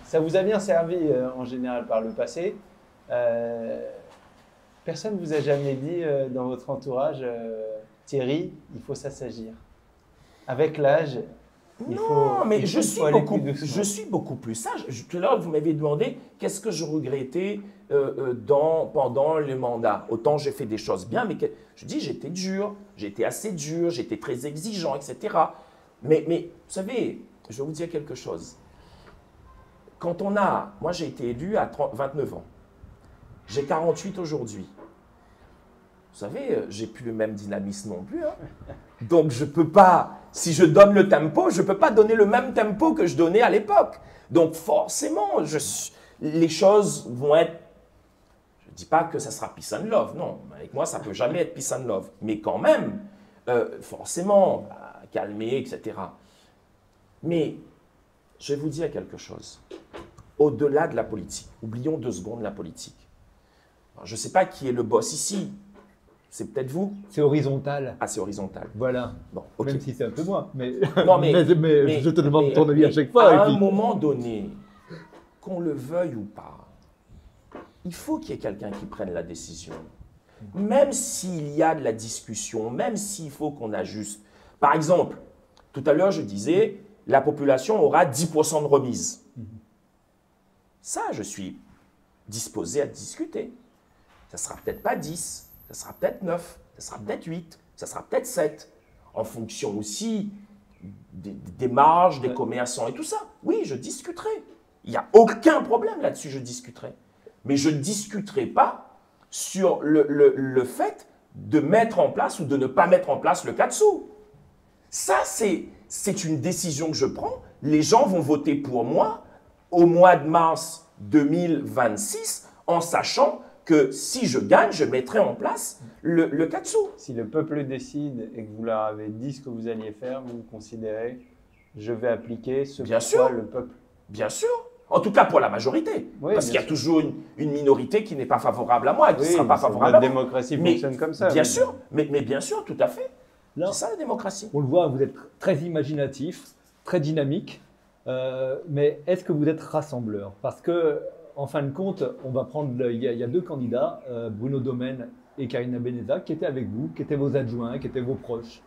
Ça vous a bien servi en général par le passé. Personne ne vous a jamais dit dans votre entourage, Thierry, il faut s'assagir. Avec l'âge, je suis beaucoup plus sage. Tout à l'heure, vous m'avez demandé qu'est-ce que je regrettais pendant le mandat. Autant j'ai fait des choses bien, mais je dis j'étais dur, j'étais assez dur, j'étais très exigeant, etc. Mais vous savez, je vais vous dire quelque chose. Moi j'ai été élu à 29 ans. J'ai 48 aujourd'hui. Vous savez, j'ai plus le même dynamisme non plus. Hein. Donc je peux pas, si je donne le tempo, je peux pas donner le même tempo que je donnais à l'époque. Donc forcément, les choses vont être, je ne dis pas que ça sera peace and love, non. Avec moi, ça peut jamais être peace and love. Mais quand même, forcément, calmer, etc. Mais je vais vous dire quelque chose. Au-delà de la politique, oublions 2 secondes la politique. Alors, je ne sais pas qui est le boss ici. C'est peut-être vous? C'est horizontal. Ah, c'est horizontal. Voilà. Bon, okay. Même si c'est un peu moi. Mais, non, mais je te demande ton avis à chaque fois. À un moment donné, qu'on le veuille ou pas, il faut qu'il y ait quelqu'un qui prenne la décision. Même s'il y a de la discussion, même s'il faut qu'on ajuste. Par exemple, tout à l'heure, je disais, la population aura 10% de remise. Ça, je suis disposé à discuter. Ça ne sera peut-être pas 10, ça sera peut-être 9, ça sera peut-être 8, ça sera peut-être 7, en fonction aussi des marges, des commerçants et tout ça. Oui, je discuterai. Il n'y a aucun problème là-dessus, je discuterai. Mais je ne discuterai pas sur le fait de mettre en place ou de ne pas mettre en place le KATSU. Ça, c'est une décision que je prends. Les gens vont voter pour moi au mois de mars 2026 en sachant que si je gagne, je mettrai en place le KATSU. Si le peuple décide et que vous leur avez dit ce que vous alliez faire, vous considérez je vais appliquer ce que le peuple. Bien sûr. En tout cas pour la majorité. Oui, parce qu'il y a toujours une minorité qui n'est pas favorable à moi et qui ne sera pas favorable à moi. La démocratie fonctionne comme ça. Bien sûr, mais bien sûr, tout à fait. C'est ça la démocratie. On le voit, vous êtes très imaginatif, très dynamique, mais est-ce que vous êtes rassembleur? Parce que, en fin de compte, on va prendre, il y a 2 candidats, Bruno Domaine et Karina Beneza, qui étaient avec vous, qui étaient vos adjoints, qui étaient vos proches.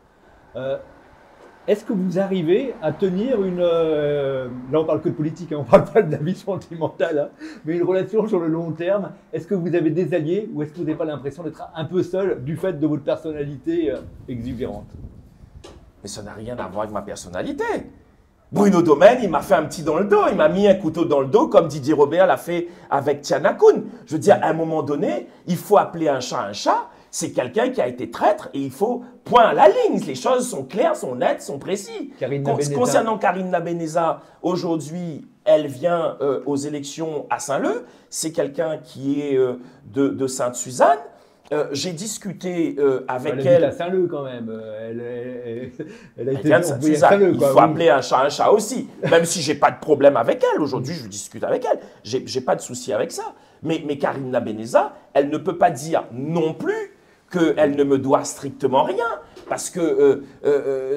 Est-ce que vous arrivez à tenir une... là, on parle que de politique, hein, on ne parle pas de la vie sentimentale, hein, mais une relation sur le long terme. Est-ce que vous avez des alliés ou est-ce que vous n'avez pas l'impression d'être un peu seul du fait de votre personnalité exubérante? Mais ça n'a rien à voir avec ma personnalité. Bruno Domaine, il m'a fait un petit dans le dos, il m'a mis un couteau dans le dos comme Didier Robert l'a fait avec Tiana Kuhn. Je veux dire, à un moment donné, il faut appeler un chat. C'est quelqu'un qui a été traître et il faut point à la ligne. Les choses sont claires, sont nettes, sont précises. Concernant Karina Beneza, aujourd'hui, elle vient aux élections à Saint-Leu. C'est quelqu'un qui est de Sainte-Suzanne. J'ai discuté avec elle. Elle est à Saint-Leu quand même. Elle a été vient de Sainte-Suzanne. Il faut appeler un chat aussi. Même si je n'ai pas de problème avec elle. Aujourd'hui, je discute avec elle. Je n'ai pas de souci avec ça. Mais Karina Beneza, elle ne peut pas dire non plus qu'elle ne me doit strictement rien, parce que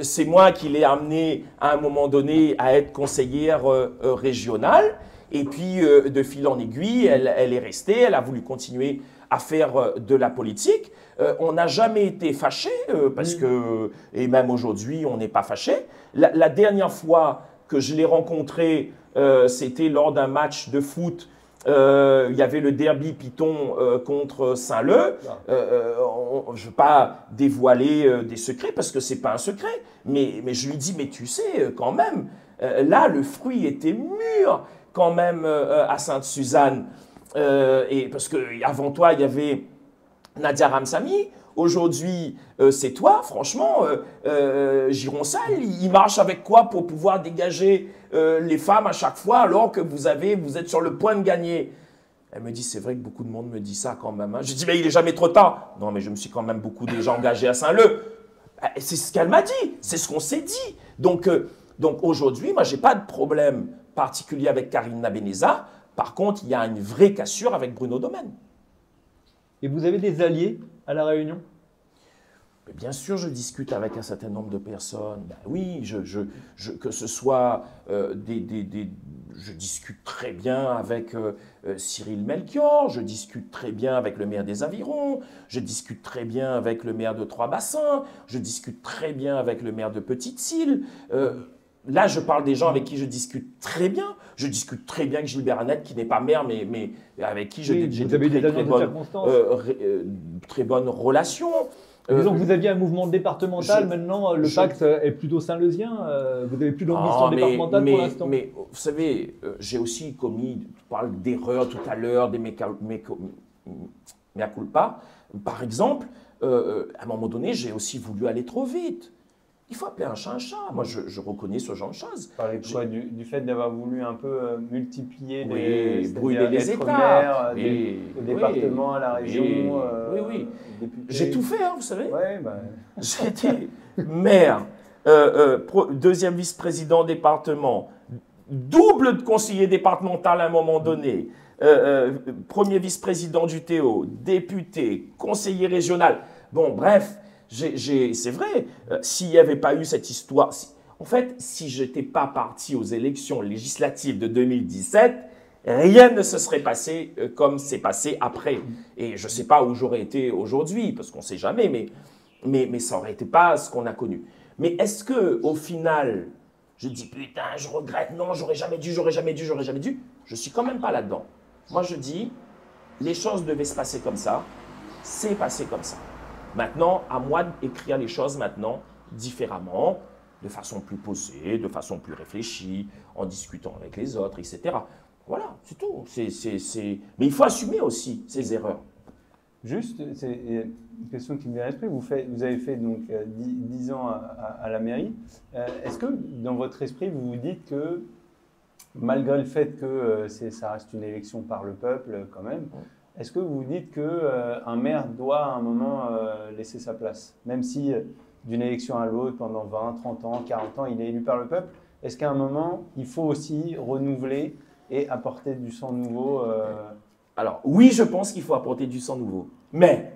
c'est moi qui l'ai amenée à un moment donné à être conseillère régionale, et puis de fil en aiguille, elle est restée, elle a voulu continuer à faire de la politique. On n'a jamais été fâchés, parce que, et même aujourd'hui, on n'est pas fâchés. La dernière fois que je l'ai rencontré, c'était lors d'un match de foot. Il y avait le derby Python contre Saint-Leu. Je ne veux pas dévoiler des secrets parce que ce n'est pas un secret. Mais je lui dis, mais tu sais, quand même, là, le fruit était mûr quand même à Sainte-Suzanne. Et parce qu'avant toi, il y avait Nadia Ramsamy. Aujourd'hui, c'est toi, franchement. Gironçal, il marche avec quoi pour pouvoir dégager les femmes à chaque fois alors que vous êtes sur le point de gagner? Elle me dit, c'est vrai que beaucoup de monde me dit ça quand même. Hein. Je dis, mais il n'est jamais trop tard. Non, mais je me suis quand même beaucoup déjà engagé à Saint-Leu. C'est ce qu'elle m'a dit. C'est ce qu'on s'est dit. Donc aujourd'hui, moi, je n'ai pas de problème particulier avec Karine Nabeneza. Par contre, il y a une vraie cassure avec Bruno Domaine. Et vous avez des alliés à La Réunion? Bien sûr, je discute avec un certain nombre de personnes. Ben oui, que ce soit je discute très bien avec Cyril Melchior, je discute très bien avec le maire des Avirons, je discute très bien avec le maire de Trois-Bassins, je discute très bien avec le maire de Petite-Île. Là, je parle des gens avec qui je discute très bien. Je discute très bien avec Gilbert Annette, qui n'est pas maire, mais avec qui j'ai très bonnes relations. Disons que vous aviez un mouvement départemental, maintenant le pacte est plutôt saint-leusien, vous n'avez plus d'ambition départementale pour l'instant. Mais vous savez, j'ai aussi commis, tu parles d'erreurs tout à l'heure, des mea culpa. Par exemple, à un moment donné, j'ai aussi voulu aller trop vite. Il faut appeler un chat un chat. Moi, je reconnais ce genre de choses. Vous parlez quoi, du fait d'avoir voulu un peu multiplier brûler les États. Au département, à la région. Oui. J'ai tout fait, hein, vous savez. Ouais, J'ai été maire, deuxième vice-président département, double de conseiller départemental à un moment donné, premier vice-président du Théo, député, conseiller régional. Bon, bref. C'est vrai, s'il n'y avait pas eu cette histoire, en fait, si je n'étais pas parti aux élections législatives de 2017, rien ne se serait passé comme c'est passé après. Et je ne sais pas où j'aurais été aujourd'hui, parce qu'on ne sait jamais, mais ça n'aurait été pas ce qu'on a connu. Mais est-ce qu'au final, je dis, putain, je regrette, non, j'aurais jamais dû, je ne suis quand même pas là-dedans. Moi, je dis, les choses devaient se passer comme ça, c'est passé comme ça. Maintenant, à moi d'écrire les choses maintenant différemment, de façon plus posée, de façon plus réfléchie, en discutant avec les autres, etc. Voilà, c'est tout. Mais il faut assumer aussi ces erreurs. Juste, c'est une question qui me vient à l'esprit. Vous avez fait donc 10 ans à la mairie. Est-ce que dans votre esprit, vous vous dites que, malgré le fait que ça reste une élection par le peuple quand même, est-ce que vous vous dites qu'un maire doit à un moment laisser sa place? Même si d'une élection à l'autre, pendant 20, 30 ans, 40 ans, il est élu par le peuple, est-ce qu'à un moment, il faut aussi renouveler et apporter du sang nouveau Alors, oui, je pense qu'il faut apporter du sang nouveau. Mais,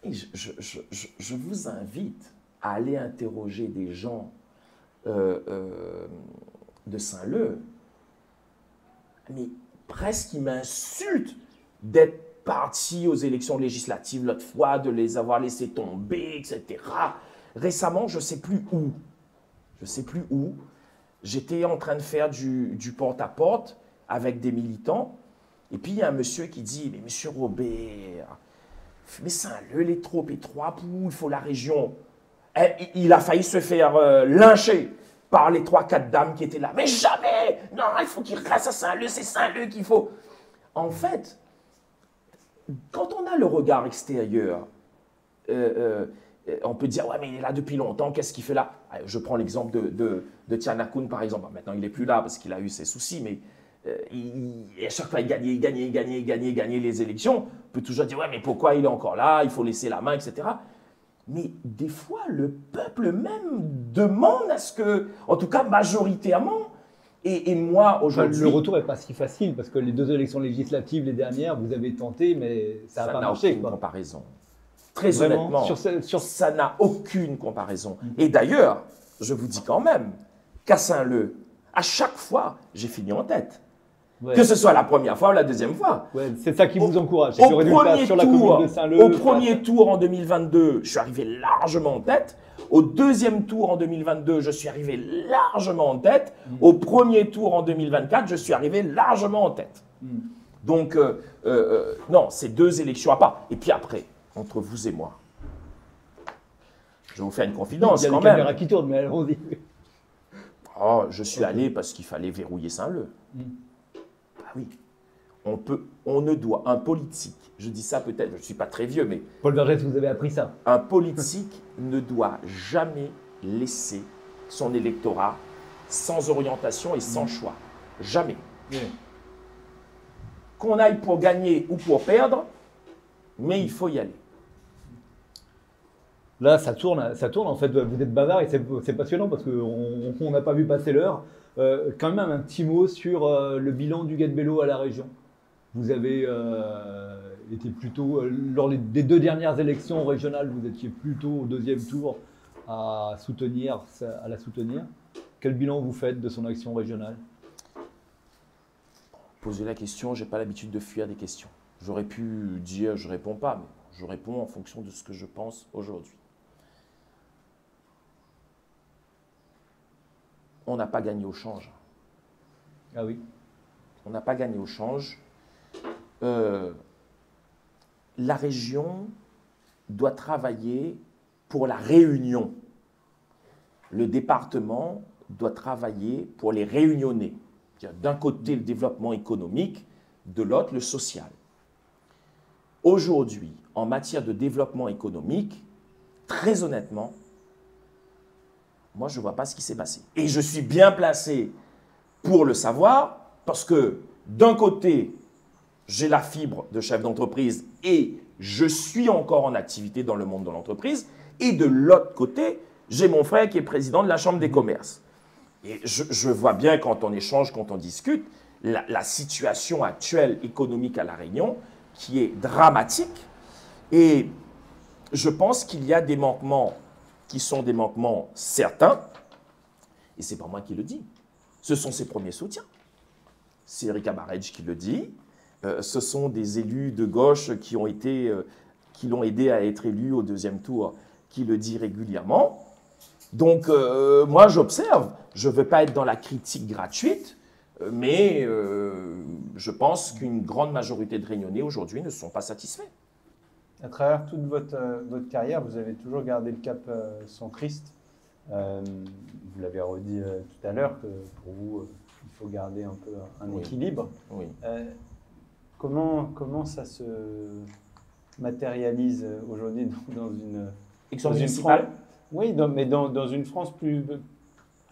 je vous invite à aller interroger des gens de Saint-Leu. Mais presque, ils m'insultent d'être parti aux élections législatives l'autre fois, de les avoir laissés tomber, etc. Récemment, je ne sais plus où, j'étais en train de faire du porte-à-porte avec des militants, et puis il y a un monsieur qui dit, mais monsieur Robert, mais Saint-Leu, il est trop étroit pour il faut la région. Et il a failli se faire lyncher par les 3-4 dames qui étaient là. Mais jamais! Non, il faut qu'il reste à Saint-Leu, c'est Saint-Leu qu'il faut. En fait, quand on a le regard extérieur, on peut dire, ouais, mais il est là depuis longtemps, qu'est-ce qu'il fait là? Je prends l'exemple de Tiana Koun, par exemple. Maintenant, il n'est plus là parce qu'il a eu ses soucis, mais à chaque fois, il gagnait les élections. On peut toujours dire, ouais, mais pourquoi il est encore là? Il faut laisser la main, etc. Mais des fois, le peuple même demande à ce que, en tout cas majoritairement, et moi, aujourd'hui... Le retour n'est pas si facile, parce que les 2 élections législatives, les dernières, vous avez tenté, mais ça n'a pas marché. Ça n'a aucune comparaison. Très honnêtement, ça n'a aucune comparaison. Et d'ailleurs, je vous dis quand même qu'à Saint-Leu, à chaque fois, j'ai fini en tête. Ouais. Que ce soit la première fois ou la deuxième fois. Ouais, c'est ça qui vous encourage. C'est Au que le résultat premier sur la tour, commune de Saint-Leu. au premier tour en 2022, je suis arrivé largement en tête. Au deuxième tour en 2022, je suis arrivé largement en tête. Au premier tour en 2024, je suis arrivé largement en tête. Donc, non, c'est 2 élections à part. Et puis après, entre vous et moi, je vais vous faire une confidence Il y a quand les même. caméras qui tournent, mais allons-y. Oh, je suis allé parce qu'il fallait verrouiller Saint-Leu. Ah oui. On ne doit, un politique, je dis ça peut-être, je ne suis pas très vieux, mais Paul Vergès, vous avez appris ça. un politique ne doit jamais laisser son électorat sans orientation et sans choix. Jamais. Qu'on aille pour gagner ou pour perdre, mais il faut y aller. Là, ça tourne en fait. Vous êtes bavard et c'est passionnant parce qu'on n'a pas vu passer l'heure. Quand même, un petit mot sur le bilan du Guet-Bello à la région. Vous avez été plutôt, lors des 2 dernières élections régionales, vous étiez plutôt au 2e tour à la soutenir. Quel bilan vous faites de son action régionale? Posez la question, je n'ai pas l'habitude de fuir des questions. J'aurais pu dire je ne réponds pas, mais je réponds en fonction de ce que je pense aujourd'hui. On n'a pas gagné au change. Ah oui. On n'a pas gagné au change. La région doit travailler pour la réunion. Le département doit travailler pour les réunionnais. D'un côté, le développement économique, de l'autre, le social. Aujourd'hui, en matière de développement économique, très honnêtement, moi, je ne vois pas ce qui s'est passé. Et je suis bien placé pour le savoir, parce que d'un côté, j'ai la fibre de chef d'entreprise et je suis encore en activité dans le monde de l'entreprise. Et de l'autre côté, j'ai mon frère qui est président de la Chambre des commerces. Et je vois bien quand on échange, quand on discute, la situation actuelle économique à La Réunion qui est dramatique. Et je pense qu'il y a des manquements qui sont des manquements certains. Et ce n'est pas moi qui le dis. Ce sont ses premiers soutiens. C'est Erika Baredj qui le dit. Ce sont des élus de gauche qui l'ont aidé à être élu au 2e tour, qui le dit régulièrement. Donc, moi, j'observe. Je ne veux pas être dans la critique gratuite, mais je pense qu'une grande majorité de Réunionnais aujourd'hui ne sont pas satisfaits. À travers toute votre carrière, vous avez toujours gardé le cap centriste. Vous l'avez redit tout à l'heure que pour vous, il faut garder un peu un équilibre. Oui. Comment ça se matérialise aujourd'hui dans une Élection municipale ? Oui, mais dans une France plus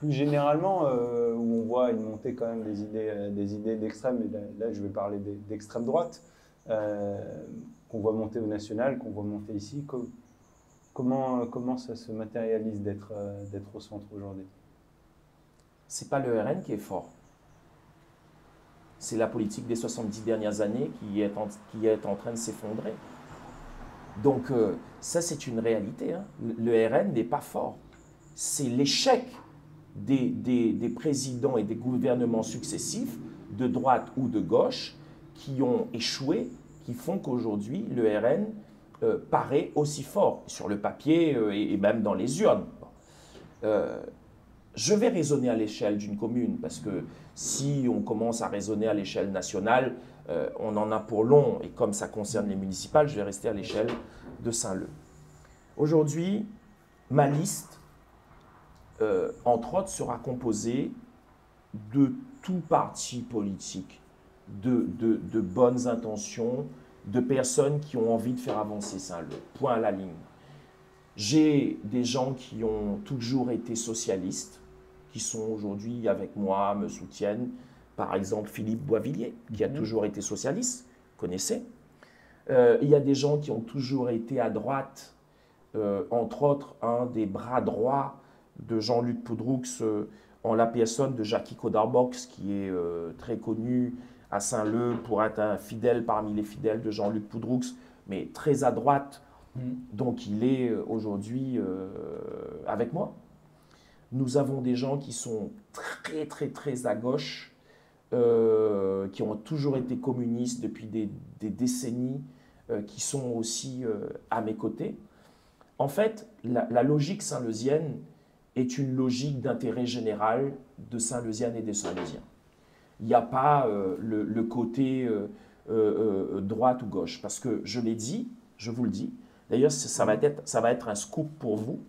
généralement, où on voit une montée quand même des idées d'extrême, et là je vais parler d'extrême droite, qu'on voit monter au national, qu'on voit monter ici. Comment ça se matérialise d'être au centre aujourd'hui? C'est pas le RN qui est fort. C'est la politique des 70 dernières années qui est en train de s'effondrer. Donc ça, c'est une réalité. Hein. Le RN n'est pas fort. C'est l'échec des présidents et des gouvernements successifs, de droite ou de gauche, qui ont échoué, qui font qu'aujourd'hui, le RN paraît aussi fort sur le papier et même dans les urnes. Je vais raisonner à l'échelle d'une commune, parce que si on commence à raisonner à l'échelle nationale, on en a pour long, et comme ça concerne les municipales, je vais rester à l'échelle de Saint-Leu. Aujourd'hui, ma liste, entre autres, sera composée de tout parti politique, de bonnes intentions, de personnes qui ont envie de faire avancer Saint-Leu. Point à la ligne. J'ai des gens qui ont toujours été socialistes, qui sont aujourd'hui avec moi, me soutiennent. Par exemple, Philippe Boisvilliers, qui a toujours été socialiste, vous connaissez. Il y a des gens qui ont toujours été à droite, entre autres, un des bras droits de Jean-Luc Poudroux, en la personne de Jackie Codarbox, qui est très connu à Saint-Leu pour être un fidèle parmi les fidèles de Jean-Luc Poudroux, mais très à droite. Donc il est aujourd'hui avec moi. Nous avons des gens qui sont très à gauche, qui ont toujours été communistes depuis des décennies, qui sont aussi à mes côtés. En fait, la logique saint-leusienne est une logique d'intérêt général de Saint-Leusienne et des Saint-Leusiens. Il n'y a pas le côté droite ou gauche, parce que je l'ai dit, je vous le dis, d'ailleurs ça va être un scoop pour vous,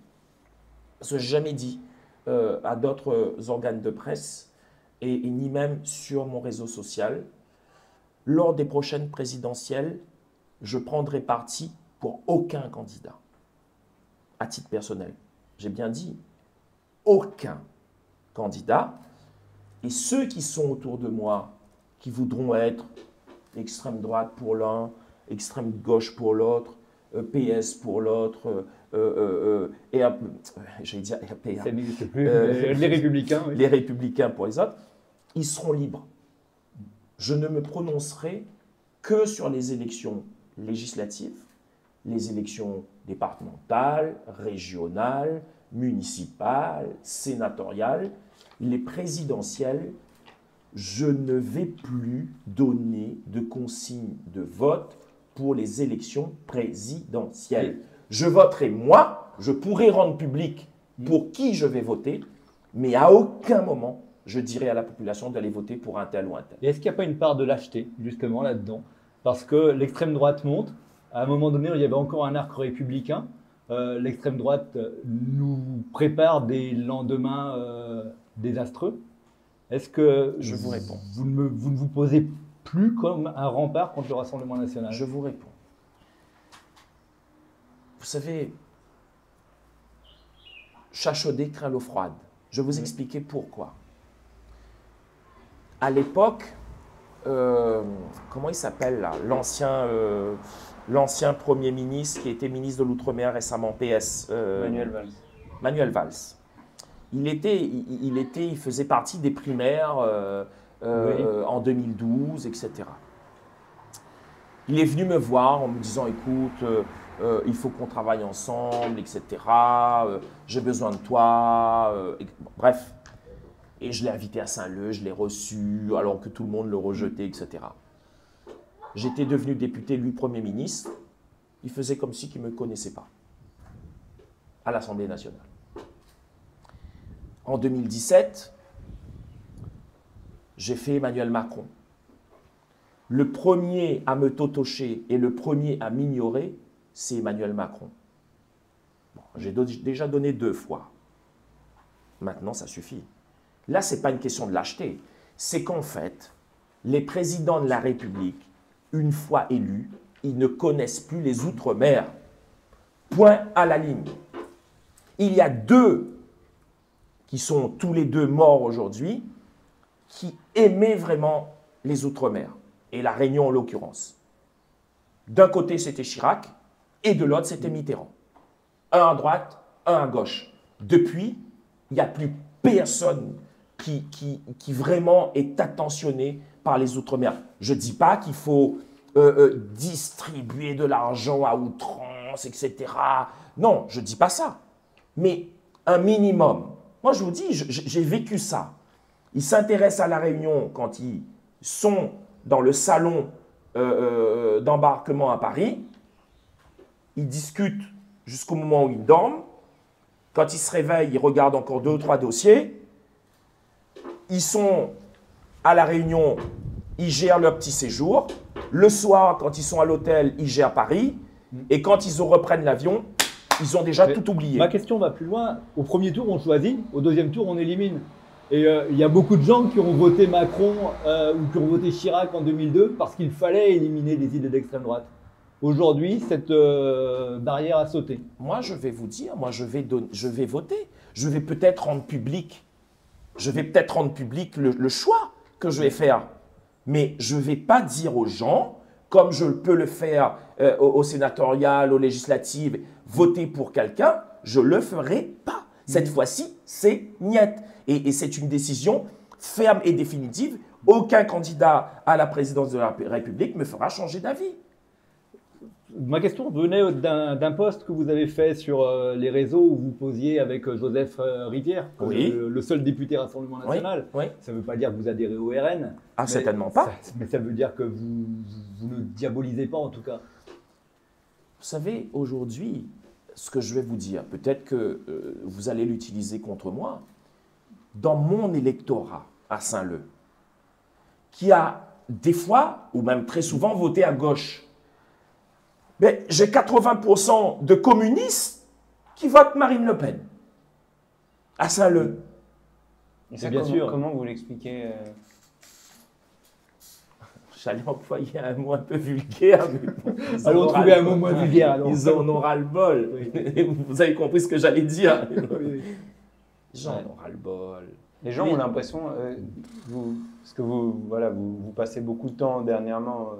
parce que je n'ai jamais dit à d'autres organes de presse, et ni même sur mon réseau social, lors des prochaines présidentielles, je prendrai parti pour aucun candidat, à titre personnel. J'ai bien dit, aucun candidat. Et ceux qui sont autour de moi, qui voudront être extrême droite pour l'un, extrême gauche pour l'autre, PS pour l'autre, et j'allais dire RPA, ça n'existe plus. Les Républicains. Oui. Les Républicains pour les autres, ils seront libres. Je ne me prononcerai que sur les élections législatives, les élections départementales, régionales, municipales, sénatoriales, les présidentielles. Je ne vais plus donner de consignes de vote pour les élections présidentielles. Je voterai moi, je pourrai rendre public pour qui je vais voter, mais à aucun moment je dirai à la population d'aller voter pour un tel ou un tel. Et est-ce qu'il n'y a pas une part de lâcheté, justement, là-dedans? Parce que l'extrême droite monte. À un moment donné, il y avait encore un arc républicain. L'extrême droite nous prépare des lendemains désastreux. Est-ce que je vous réponds. Vous ne vous posez plus comme un rempart contre le Rassemblement national? Je vous réponds. Vous savez, chat chaudé craint l'eau froide. Je vais vous expliquer pourquoi. À l'époque, comment il s'appelle là, l'ancien Premier ministre qui était ministre de l'Outre-mer récemment, PS. Manuel Valls. Manuel Valls. Il faisait partie des primaires en 2012, etc. Il est venu me voir en me disant, écoute, il faut qu'on travaille ensemble, etc. J'ai besoin de toi. Bref. Et je l'ai invité à Saint-Leu, je l'ai reçu, alors que tout le monde le rejetait, etc. J'étais devenu député, lui Premier ministre. Il faisait comme si il ne me connaissait pas à l'Assemblée nationale. En 2017, j'ai fait Emmanuel Macron. Le premier à me totocher et le premier à m'ignorer, c'est Emmanuel Macron. Bon, j'ai déjà donné 2 fois. Maintenant, ça suffit. Là, ce n'est pas une question de lâcheté. C'est qu'en fait, les présidents de la République, une fois élus, ils ne connaissent plus les Outre-mer. Point à la ligne. Il y a 2 qui sont tous les 2 morts aujourd'hui, qui aimaient vraiment les Outre-mer, et la Réunion en l'occurrence. D'un côté, c'était Chirac, et de l'autre, c'était Mitterrand. Un à droite, un à gauche. Depuis, il n'y a plus personne qui vraiment est attentionné par les Outre-mer. Je ne dis pas qu'il faut distribuer de l'argent à outrance, etc. Non, je ne dis pas ça. Mais un minimum. Moi, je vous dis, j'ai vécu ça. Ils s'intéressent à la Réunion quand ils sont dans le salon d'embarquement à Paris. Ils discutent jusqu'au moment où ils dorment. Quand ils se réveillent, ils regardent encore 2 ou 3 dossiers. Ils sont à la Réunion, ils gèrent leur petit séjour. Le soir, quand ils sont à l'hôtel, ils gèrent Paris. Et quand ils reprennent l'avion, ils ont déjà tout oublié. Ma question va plus loin. Au premier tour, on choisit. Au deuxième tour, on élimine. Et il y a beaucoup de gens qui ont voté Macron ou qui ont voté Chirac en 2002 parce qu'il fallait éliminer les idées d'extrême droite. Aujourd'hui, cette barrière a sauté. Moi, je vais vous dire, je vais voter. Je vais peut-être rendre public. Le choix que je vais faire. Mais je ne vais pas dire aux gens, comme je peux le faire au sénatorial, aux législatives, voter pour quelqu'un, je ne le ferai pas. Cette fois-ci, c'est niet. Et c'est une décision ferme et définitive. Aucun candidat à la présidence de la République me fera changer d'avis. Ma question venait d'un post que vous avez fait sur les réseaux où vous posiez avec Joseph Rivière, Oui. le seul député Rassemblement National. Oui. Ça ne veut pas dire que vous adhérez au RN. Ah, certainement pas. Mais ça veut dire que vous ne diabolisez pas en tout cas. Vous savez, aujourd'hui, ce que je vais vous dire, peut-être que vous allez l'utiliser contre moi, dans mon électorat à Saint-Leu, qui a des fois, ou même très souvent, voté à gauche, mais j'ai 80% de communistes qui votent Marine Le Pen à Saint-Leu. Et ça, bien sûr. Comment vous l'expliquez J'allais employer un mot un peu vulgaire. Mais bon, Allons trouver un mot moins vulgaire. Alors. Ils en ont ras-le-bol. Vous avez compris ce que j'allais dire. J'en ai ras-le-bol. Les gens ont l'impression, parce que vous passez beaucoup de temps dernièrement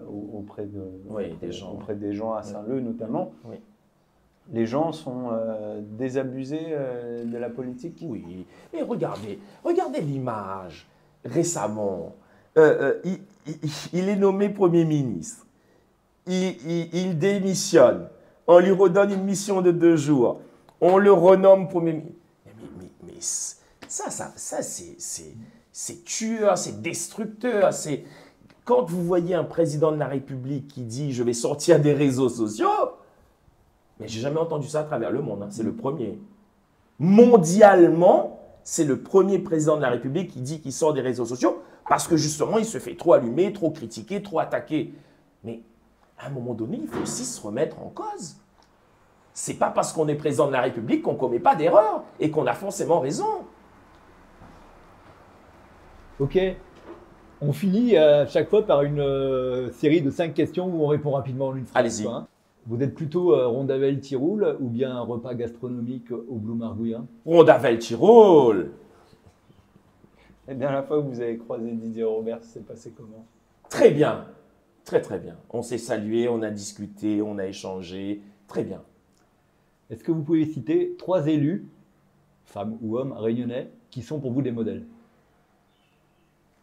auprès des gens à Saint-Leu notamment. Oui. Les gens sont désabusés de la politique. Oui, mais regardez l'image. Récemment, il est nommé Premier ministre. Il démissionne. On lui redonne une mission de 2 jours. On le renomme Premier ministre. Mais ça c'est tueur, c'est destructeur. Quand vous voyez un président de la République qui dit « je vais sortir des réseaux sociaux », mais j'ai jamais entendu ça à travers le monde, hein. C'est le premier. Mondialement, c'est le premier président de la République qui dit qu'il sort des réseaux sociaux parce que justement, il se fait trop allumer, trop critiquer, trop attaquer. Mais à un moment donné, il faut aussi se remettre en cause. C'est pas parce qu'on est président de la République qu'on ne commet pas d'erreur et qu'on a forcément raison. Ok. On finit à chaque fois par une série de 5 questions où on répond rapidement en une phrase. Allez-y. Hein. Vous êtes plutôt Rondavel-Tiroul ou bien un repas gastronomique au Blue Margouillat? Rondavel-Tirol. Et bien la fois où vous avez croisé Didier Robert, c'est passé comment? Très bien. Très très bien. On s'est salué, on a discuté, on a échangé. Très bien. Est-ce que vous pouvez citer 3 élus, femmes ou hommes, réunionnais, qui sont pour vous des modèles?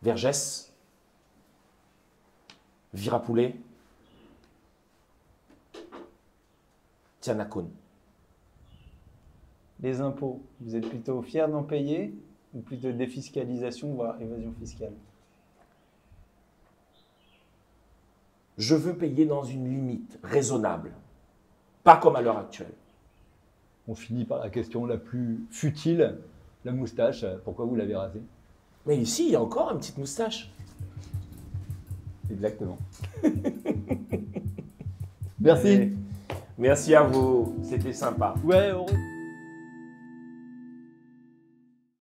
Vergès, Virapoulet, Tiana Kohn. Les impôts, vous êtes plutôt fier d'en payer ou plutôt défiscalisation, voire évasion fiscale? Je veux payer dans une limite raisonnable, pas comme à l'heure actuelle. On finit par la question la plus futile, la moustache. Pourquoi vous l'avez rasée? Mais ici, il y a encore une petite moustache. Exactement. Merci. Merci à vous, c'était sympa. Ouais, heureux.